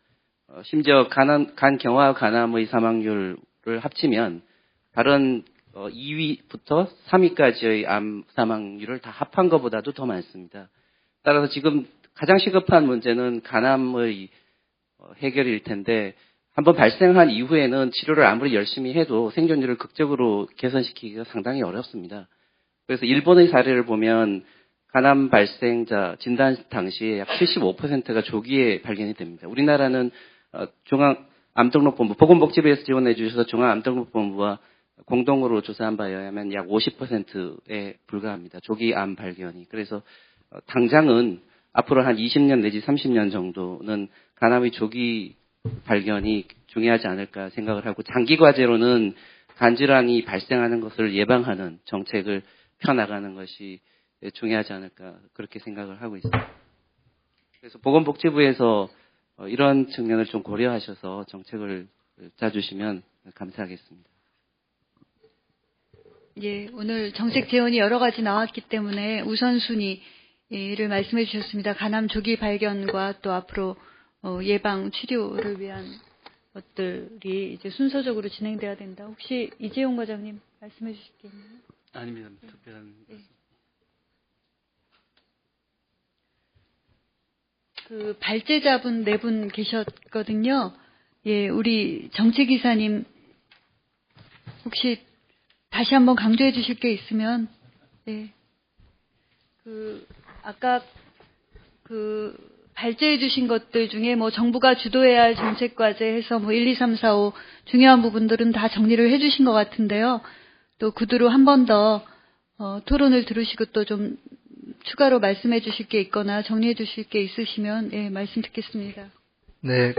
심지어 간경화 간암의 사망률을 합치면 다른 2위부터 3위까지의 암 사망률을 다 합한 것보다도 더 많습니다. 따라서 지금 가장 시급한 문제는 간암의 해결일 텐데, 한번 발생한 이후에는 치료를 아무리 열심히 해도 생존율을 극적으로 개선시키기가 상당히 어렵습니다. 그래서 일본의 사례를 보면 간암 발생자 진단 당시에 약 75%가 조기에 발견이 됩니다. 우리나라는 중앙암등록본부, 보건복지부에서 지원해 주셔서 중앙암등록본부와 공동으로 조사한 바에 의하면 약 50%에 불과합니다. 조기 암 발견이. 그래서 당장은 앞으로 한 20년 내지 30년 정도는 간암의 조기 발견이 중요하지 않을까 생각을 하고, 장기 과제로는 간질환이 발생하는 것을 예방하는 정책을 펴나가는 것이 중요하지 않을까 그렇게 생각을 하고 있습니다. 그래서 보건복지부에서 이런 측면을 좀 고려하셔서 정책을 짜주시면 감사하겠습니다. 예, 오늘 정책 제언이 여러 가지 나왔기 때문에 우선순위를 말씀해 주셨습니다. 간암 조기 발견과 또 앞으로 예방 치료를 위한 것들이 이제 순서적으로 진행돼야 된다. 혹시 이재용 과장님 말씀해 주실 게 있나요? 아닙니다. 특별한. 예. 그 발제자분 4분 계셨거든요. 예, 우리 정책이사님 혹시 다시 한번 강조해 주실 게 있으면, 예. 아까 발제해 주신 것들 중에 뭐 정부가 주도해야 할 정책 과제 해서 뭐 1, 2, 3, 4, 5 중요한 부분들은 다 정리를 해 주신 것 같은데요. 또 구두로 한 번 더 토론을 들으시고 또 좀 추가로 말씀해 주실 게 있거나 정리해 주실 게 있으시면, 예, 말씀 듣겠습니다. 네,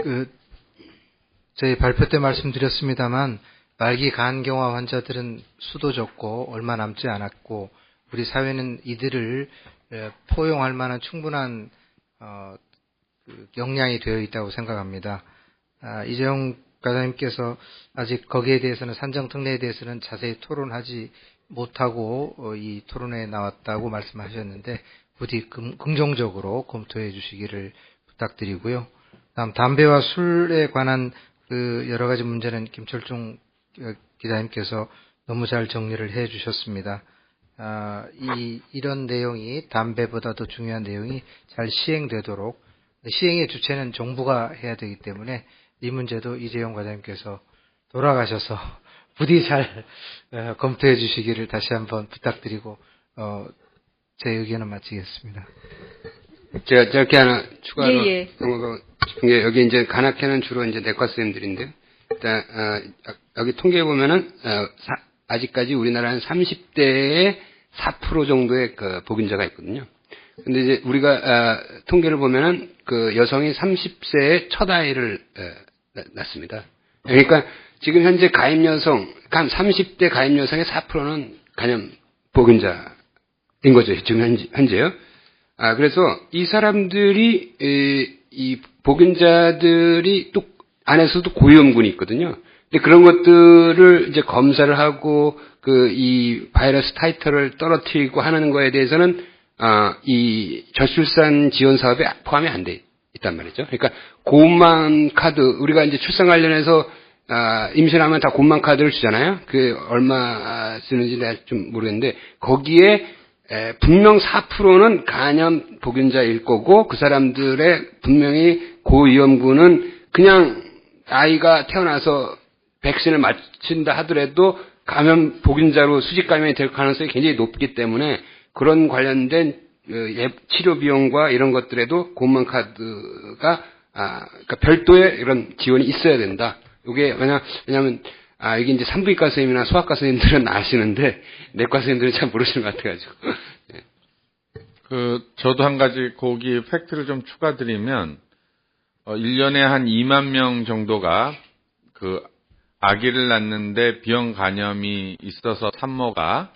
저희 발표 때 말씀드렸습니다만, 말기 간경화 환자들은 수도 적고 얼마 남지 않았고, 우리 사회는 이들을 포용할 만한 충분한 역량이 되어 있다고 생각합니다. 이재용 과장님께서 아직 거기에 대해서는 산정특례에 대해서는 자세히 토론하지 못하고 이 토론에 나왔다고 말씀하셨는데, 부디 긍정적으로 검토해 주시기를 부탁드리고요. 다음 담배와 술에 관한 여러 가지 문제는 김철중 기자님께서 너무 잘 정리를 해 주셨습니다. 이런 내용이 담배보다 더 중요한 내용이 잘 시행되도록, 시행의 주체는 정부가 해야 되기 때문에 이 문제도 이재용 과장님께서 돌아가셔서 부디 잘 검토해 주시기를 다시 한번 부탁드리고 제 의견은 마치겠습니다. 제가 짧게 하나 추가로 예. 싶은 게, 여기 이제 간학회는 주로 이제 내과 선생님들인데, 일단 여기 통계에 보면은 아직까지 우리나라는 30대에 4% 정도의 보균자가 있거든요. 근데 이제 우리가 통계를 보면은 여성이 30세에 첫 아이를 낳습니다. 그러니까 지금 현재 가임 여성, 30대 가임 여성의 4%는 간염 보균자인 거죠. 지금 현재요. 그래서 이 사람들이 이 보균자들이 또 안에서도 고위험군이 있거든요. 근데 그런 것들을 이제 검사를 하고 이 바이러스 타이터를 떨어뜨리고 하는 거에 대해서는 이 저출산 지원 사업에 포함이 안 돼 있단 말이죠. 그러니까 고만 카드, 우리가 이제 출산 관련해서 임신하면 다 고만 카드를 주잖아요. 얼마 쓰는지 내가 좀 모르겠는데 거기에 분명 4%는 간염 보균자일 거고 그 사람들의 분명히 고위험군은 그냥 아이가 태어나서 백신을 맞춘다 하더라도 감염 보균자로 수직 감염이 될 가능성이 굉장히 높기 때문에 그런 관련된 치료 비용과 이런 것들에도 고만 카드가 그러니까 별도의 이런 지원이 있어야 된다. 이게 왜냐하면 이게 이제 산부인과 선생님이나 소아과 선생님들은 아시는데 내과 선생님들은 잘 모르시는 것 같아가지고. 네. 저도 한 가지 거기 팩트를 좀 추가드리면 1년에 한 2만 명 정도가 아기를 낳는데 비형 간염이 있어서 산모가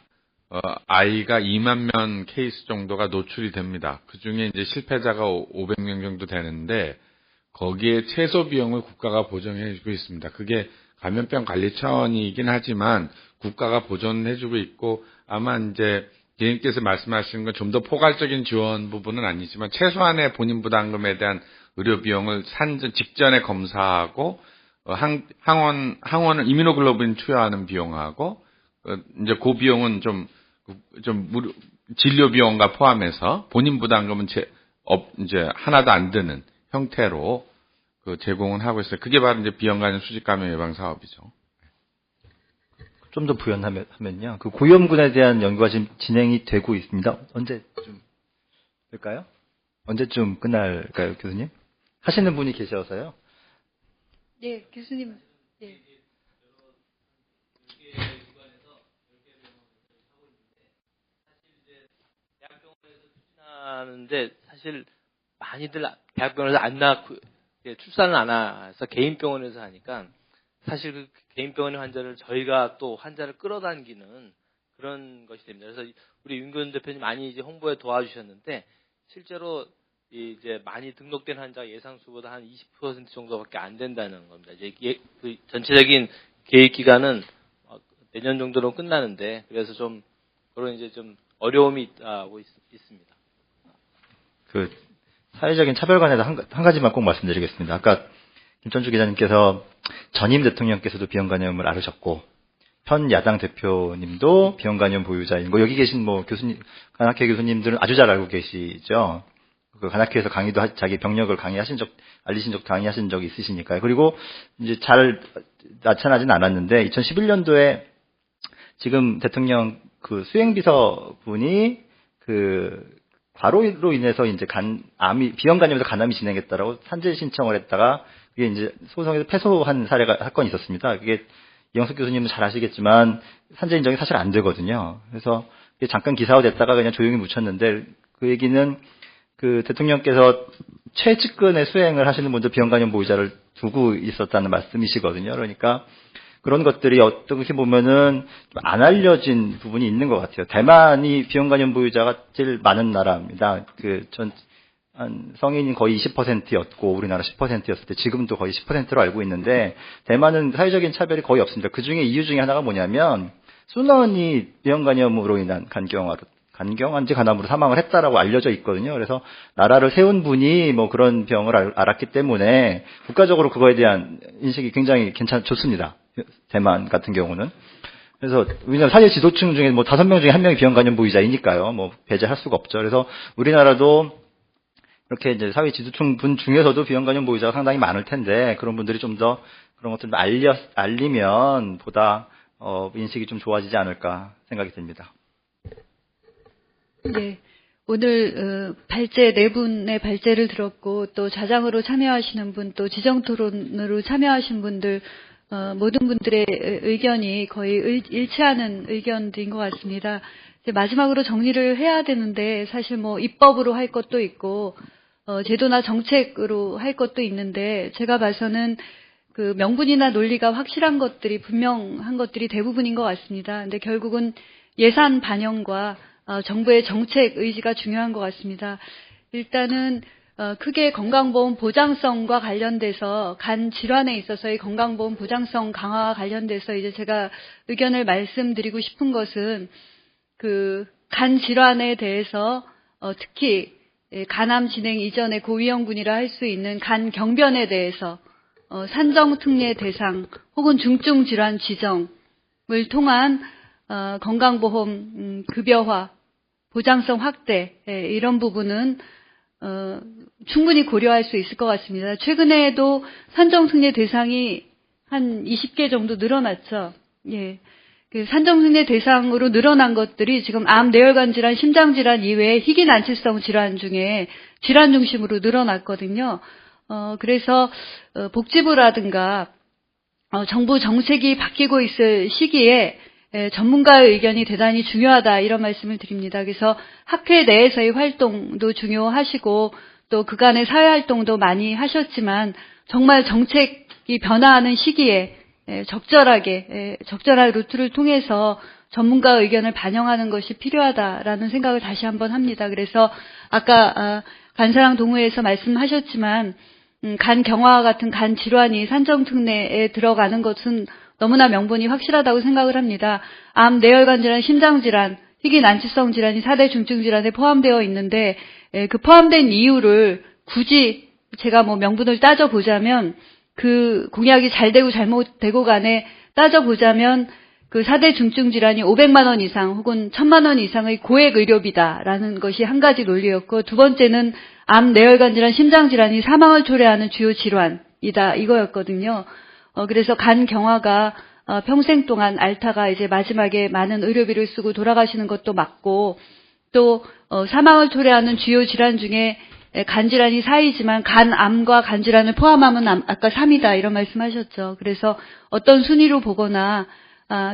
아이가 2만 명 케이스 정도가 노출이 됩니다. 그 중에 이제 실패자가 500명 정도 되는데 거기에 최소 비용을 국가가 보정해주고 있습니다. 그게 감염병 관리 차원이긴 하지만 국가가 보존해주고 있고 아마 이제 기님께서 말씀하시는 건 좀 더 포괄적인 지원 부분은 아니지만 최소한의 본인 부담금에 대한 의료 비용을 산전 직전에 검사하고 항원을 이뮤노글로빈 투여하는 비용하고 이제 그 비용은 좀 진료 비용과 포함해서 본인 부담금은 이제 하나도 안 드는 형태로 제공은 하고 있어요. 그게 바로 이제 비형간염 수직감염 예방 사업이죠. 좀 더 부연하면요. 고위험군에 대한 연구가 지금 진행이 되고 있습니다. 언제쯤 될까요? 언제쯤 끝날까요, 교수님? 하시는 분이 계셔서요. 네, 교수님. 네. 하는데 사실 많이들 대학병원에서 안 낳고 출산을 안 해서 개인 병원에서 하니까 사실 그 개인 병원의 환자를 저희가 또 환자를 끌어당기는 그런 것이 됩니다. 그래서 우리 윤교수 대표님 많이 이제 홍보에 도와주셨는데 실제로 이제 많이 등록된 환자가 예상 수보다 한 20% 정도밖에 안 된다는 겁니다. 이제 그 전체적인 계획 기간은 내년 정도로 끝나는데 그래서 좀 그런 이제 좀 어려움이 있다고 있습니다. 사회적인 차별 관해서 한 가지만 꼭 말씀드리겠습니다. 아까 김천주 기자님께서 전임 대통령께서도 비형간염을 앓으셨고 현 야당 대표님도 비형간염 보유자인 여기 계신 교수님, 간학회 교수님들은 아주 잘 알고 계시죠. 간학회에서 강의도 자기 병력을 강의하신 적이 있으시니까요. 그리고 이제 잘 나타나진 않았는데 2011년도에 지금 대통령 수행비서분이 과로로 인해서 이제 비형간염에서 간암이 진행했다라고 산재 신청을 했다가 그게 이제 소송에서 패소한 사건이 있었습니다. 그게 이영석 교수님은 잘 아시겠지만 산재 인정이 사실 안 되거든요. 그래서 잠깐 기사화됐다가 그냥 조용히 묻혔는데 그 얘기는 대통령께서 최측근의 수행을 하시는 분들 비형간염 보유자를 두고 있었다는 말씀이시거든요. 그러니까 그런 것들이 어떻게 보면은 안 알려진 부분이 있는 것 같아요. 대만이 비형간염 보유자가 제일 많은 나라입니다. 성인이 거의 20%였고 우리나라 10%였을 때 지금도 거의 10%로 알고 있는데 대만은 사회적인 차별이 거의 없습니다. 그 중에 이유 중에 하나가 뭐냐면 순원이 비형간염으로 인한 간경환지 간암으로 사망을 했다라고 알려져 있거든요. 그래서 나라를 세운 분이 그런 병을 알았기 때문에 국가적으로 그거에 대한 인식이 굉장히 좋습니다. 대만 같은 경우는. 그래서 왜냐하면 사회 지도층 중에 5명 중에 1명이 비형간염 보유자이니까요. 배제할 수가 없죠. 그래서 우리나라도 이렇게 이제 사회 지도층 분 중에서도 비형간염 보유자가 상당히 많을 텐데 그런 분들이 좀 더 그런 것들을 알리면 보다 인식이 좀 좋아지지 않을까 생각이 듭니다. 네. 오늘 발제 4분의 발제를 들었고 또 자장으로 참여하시는 분 또 지정토론으로 참여하신 분들 모든 분들의 의견이 거의 일치하는 의견들인 것 같습니다. 이제 마지막으로 정리를 해야 되는데 사실 입법으로 할 것도 있고 제도나 정책으로 할 것도 있는데 제가 봐서는 명분이나 논리가 확실한 것들이 분명한 것들이 대부분인 것 같습니다. 근데 결국은 예산 반영과 정부의 정책 의지가 중요한 것 같습니다. 일단은 크게 건강보험 보장성과 관련돼서 간 질환에 있어서의 건강보험 보장성 강화와 관련돼서 이제 제가 의견을 말씀드리고 싶은 것은 그 간 질환에 대해서 특히 간암 진행 이전의 고위험군이라 할 수 있는 간 경변에 대해서 산정 특례 대상 혹은 중증 질환 지정을 통한 건강보험 급여화, 보장성 확대 이런 부분은 충분히 고려할 수 있을 것 같습니다. 최근에도 산정 특례 대상이 한 20개 정도 늘어났죠. 예. 그 산정 특례 대상으로 늘어난 것들이 지금 암, 뇌혈관 질환, 심장 질환 이외에 희귀 난치성 질환 중에 질환 중심으로 늘어났거든요. 그래서 복지부라든가 정부 정책이 바뀌고 있을 시기에 전문가의 의견이 대단히 중요하다 이런 말씀을 드립니다. 그래서 학회 내에서의 활동도 중요하시고 또 그간의 사회활동도 많이 하셨지만 정말 정책이 변화하는 시기에 적절한 루트를 통해서 전문가 의견을 반영하는 것이 필요하다라는 생각을 다시 한번 합니다. 그래서 아까 간사랑 동호회에서 말씀하셨지만 간 경화와 같은 간 질환이 산정 특례에 들어가는 것은 너무나 명분이 확실하다고 생각을 합니다. 암, 뇌혈관 질환, 심장 질환, 희귀 난치성 질환이 4대 중증 질환에 포함되어 있는데 그 포함된 이유를 굳이 제가 명분을 따져보자면 그 공약이 잘 되고 잘못되고 간에 따져보자면 그 4대 중증 질환이 500만 원 이상 혹은 1000만 원 이상의 고액 의료비다라는 것이 한 가지 논리였고 두 번째는 암, 뇌혈관 질환, 심장 질환이 사망을 초래하는 주요 질환이다 이거였거든요. 그래서 간 경화가 평생 동안 앓다가 이제 마지막에 많은 의료비를 쓰고 돌아가시는 것도 맞고 또 사망을 초래하는 주요 질환 중에 간질환이 4이지만 간암과 간질환을 포함하면 아까 3이다 이런 말씀하셨죠. 그래서 어떤 순위로 보거나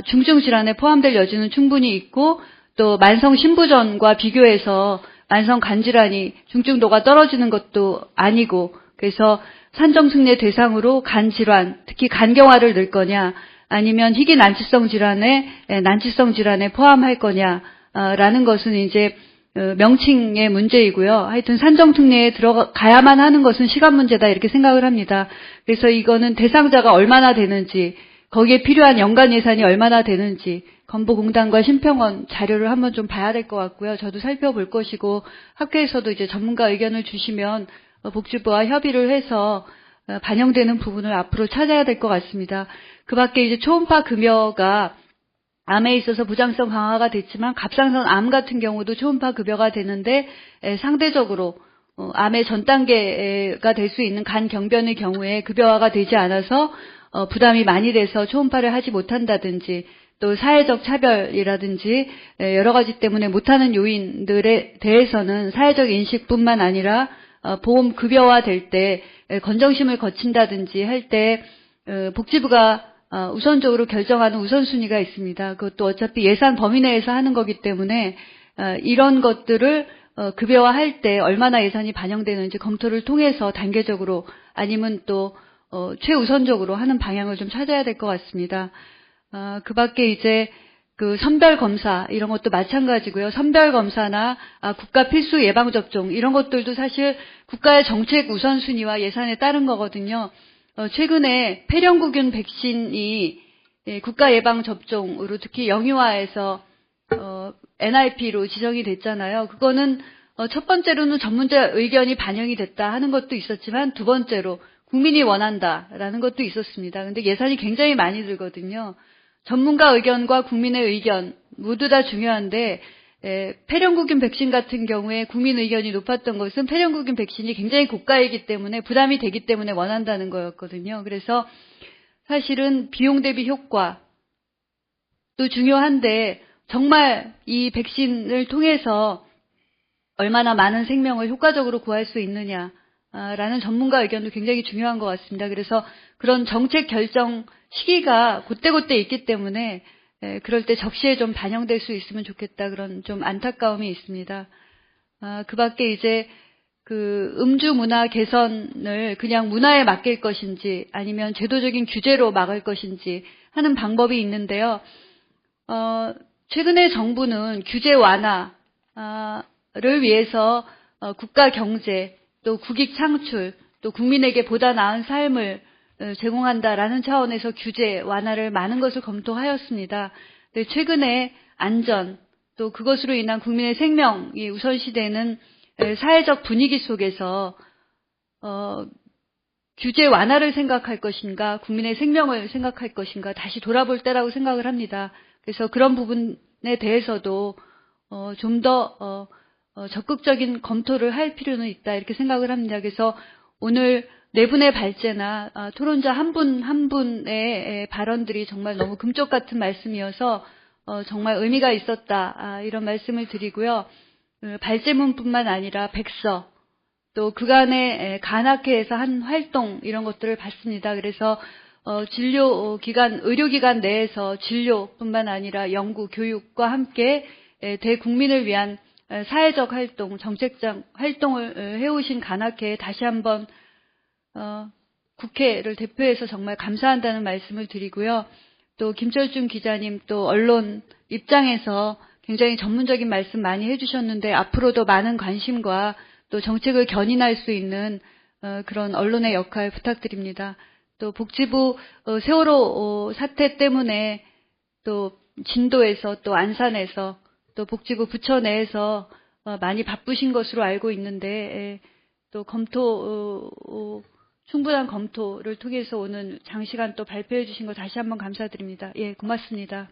중증 질환에 포함될 여지는 충분히 있고 또 만성 신부전과 비교해서 만성 간질환이 중증도가 떨어지는 것도 아니고 그래서 산정특례 대상으로 간질환, 특히 간경화를 넣을 거냐 아니면 희귀 난치성 질환에 포함할 거냐라는 것은 이제 명칭의 문제이고요. 하여튼 산정특례에 들어가야만 하는 것은 시간 문제다 이렇게 생각을 합니다. 그래서 이거는 대상자가 얼마나 되는지 거기에 필요한 연간 예산이 얼마나 되는지 건보공단과 심평원 자료를 한번 좀 봐야 될 것 같고요. 저도 살펴볼 것이고 학회에서도 이제 전문가 의견을 주시면 복지부와 협의를 해서 반영되는 부분을 앞으로 찾아야 될 것 같습니다. 그 밖에 이제 초음파 급여가 암에 있어서 보장성 강화가 됐지만 갑상선 암 같은 경우도 초음파 급여가 되는데 상대적으로 암의 전 단계가 될 수 있는 간 경변의 경우에 급여화가 되지 않아서 부담이 많이 돼서 초음파를 하지 못한다든지 또 사회적 차별이라든지 여러 가지 때문에 못하는 요인들에 대해서는 사회적 인식뿐만 아니라 보험 급여화 될 때 건정심을 거친다든지 할 때 복지부가 우선적으로 결정하는 우선순위가 있습니다. 그것도 어차피 예산 범위 내에서 하는 거기 때문에 이런 것들을 급여화할 때 얼마나 예산이 반영되는지 검토를 통해서 단계적으로 아니면 또 최우선적으로 하는 방향을 좀 찾아야 될 것 같습니다. 그 밖에 이제 그 선별검사 이런 것도 마찬가지고요. 선별검사나 국가 필수 예방접종 이런 것들도 사실 국가의 정책 우선순위와 예산에 따른 거거든요. 최근에 폐렴구균 백신이 국가 예방접종으로 특히 영유아에서 NIP로 지정이 됐잖아요. 그거는 첫 번째로는 전문자 의견이 반영이 됐다 하는 것도 있었지만 두 번째로 국민이 원한다라는 것도 있었습니다. 근데 예산이 굉장히 많이 들거든요. 전문가 의견과 국민의 의견 모두 다 중요한데 폐렴구균 백신 같은 경우에 국민 의견이 높았던 것은 폐렴구균 백신이 굉장히 고가이기 때문에 부담이 되기 때문에 원한다는 거였거든요. 그래서 사실은 비용 대비 효과도 중요한데 정말 이 백신을 통해서 얼마나 많은 생명을 효과적으로 구할 수 있느냐라는 전문가 의견도 굉장히 중요한 것 같습니다. 그래서 그런 정책 결정 시기가 그때그때 있기 때문에 그럴 때 적시에 좀 반영될 수 있으면 좋겠다 그런 좀 안타까움이 있습니다. 그 밖에 이제 그 음주 문화 개선을 그냥 문화에 맡길 것인지 아니면 제도적인 규제로 막을 것인지 하는 방법이 있는데요. 최근에 정부는 규제 완화를 위해서 국가 경제 또 국익 창출, 또 국민에게 보다 나은 삶을 제공한다라는 차원에서 규제 완화를 많은 것을 검토하였습니다. 최근에 안전, 또 그것으로 인한 국민의 생명이 우선시되는 사회적 분위기 속에서 규제 완화를 생각할 것인가, 국민의 생명을 생각할 것인가 다시 돌아볼 때라고 생각을 합니다. 그래서 그런 부분에 대해서도 좀 더 적극적인 검토를 할 필요는 있다 이렇게 생각을 합니다. 그래서 오늘 네 분의 발제나 토론자 한 분 한 분의 발언들이 정말 너무 금쪽 같은 말씀이어서 정말 의미가 있었다 이런 말씀을 드리고요. 발제문뿐만 아니라 백서, 또 그간의 간학회에서 한 활동 이런 것들을 봤습니다. 그래서 진료기관, 의료기관 내에서 진료뿐만 아니라 연구, 교육과 함께 대국민을 위한 사회적 활동, 정책적 활동을 해오신 간학회에 다시 한번 국회를 대표해서 정말 감사한다는 말씀을 드리고요. 또 김철중 기자님 또 언론 입장에서 굉장히 전문적인 말씀 많이 해주셨는데 앞으로도 많은 관심과 또 정책을 견인할 수 있는 그런 언론의 역할 부탁드립니다. 또 복지부 세월호 사태 때문에 또 진도에서 또 안산에서 또 복지부 부처 내에서 많이 바쁘신 것으로 알고 있는데 또 충분한 검토를 통해서 오늘 장시간 또 발표해 주신 거 다시 한번 감사드립니다. 예, 고맙습니다.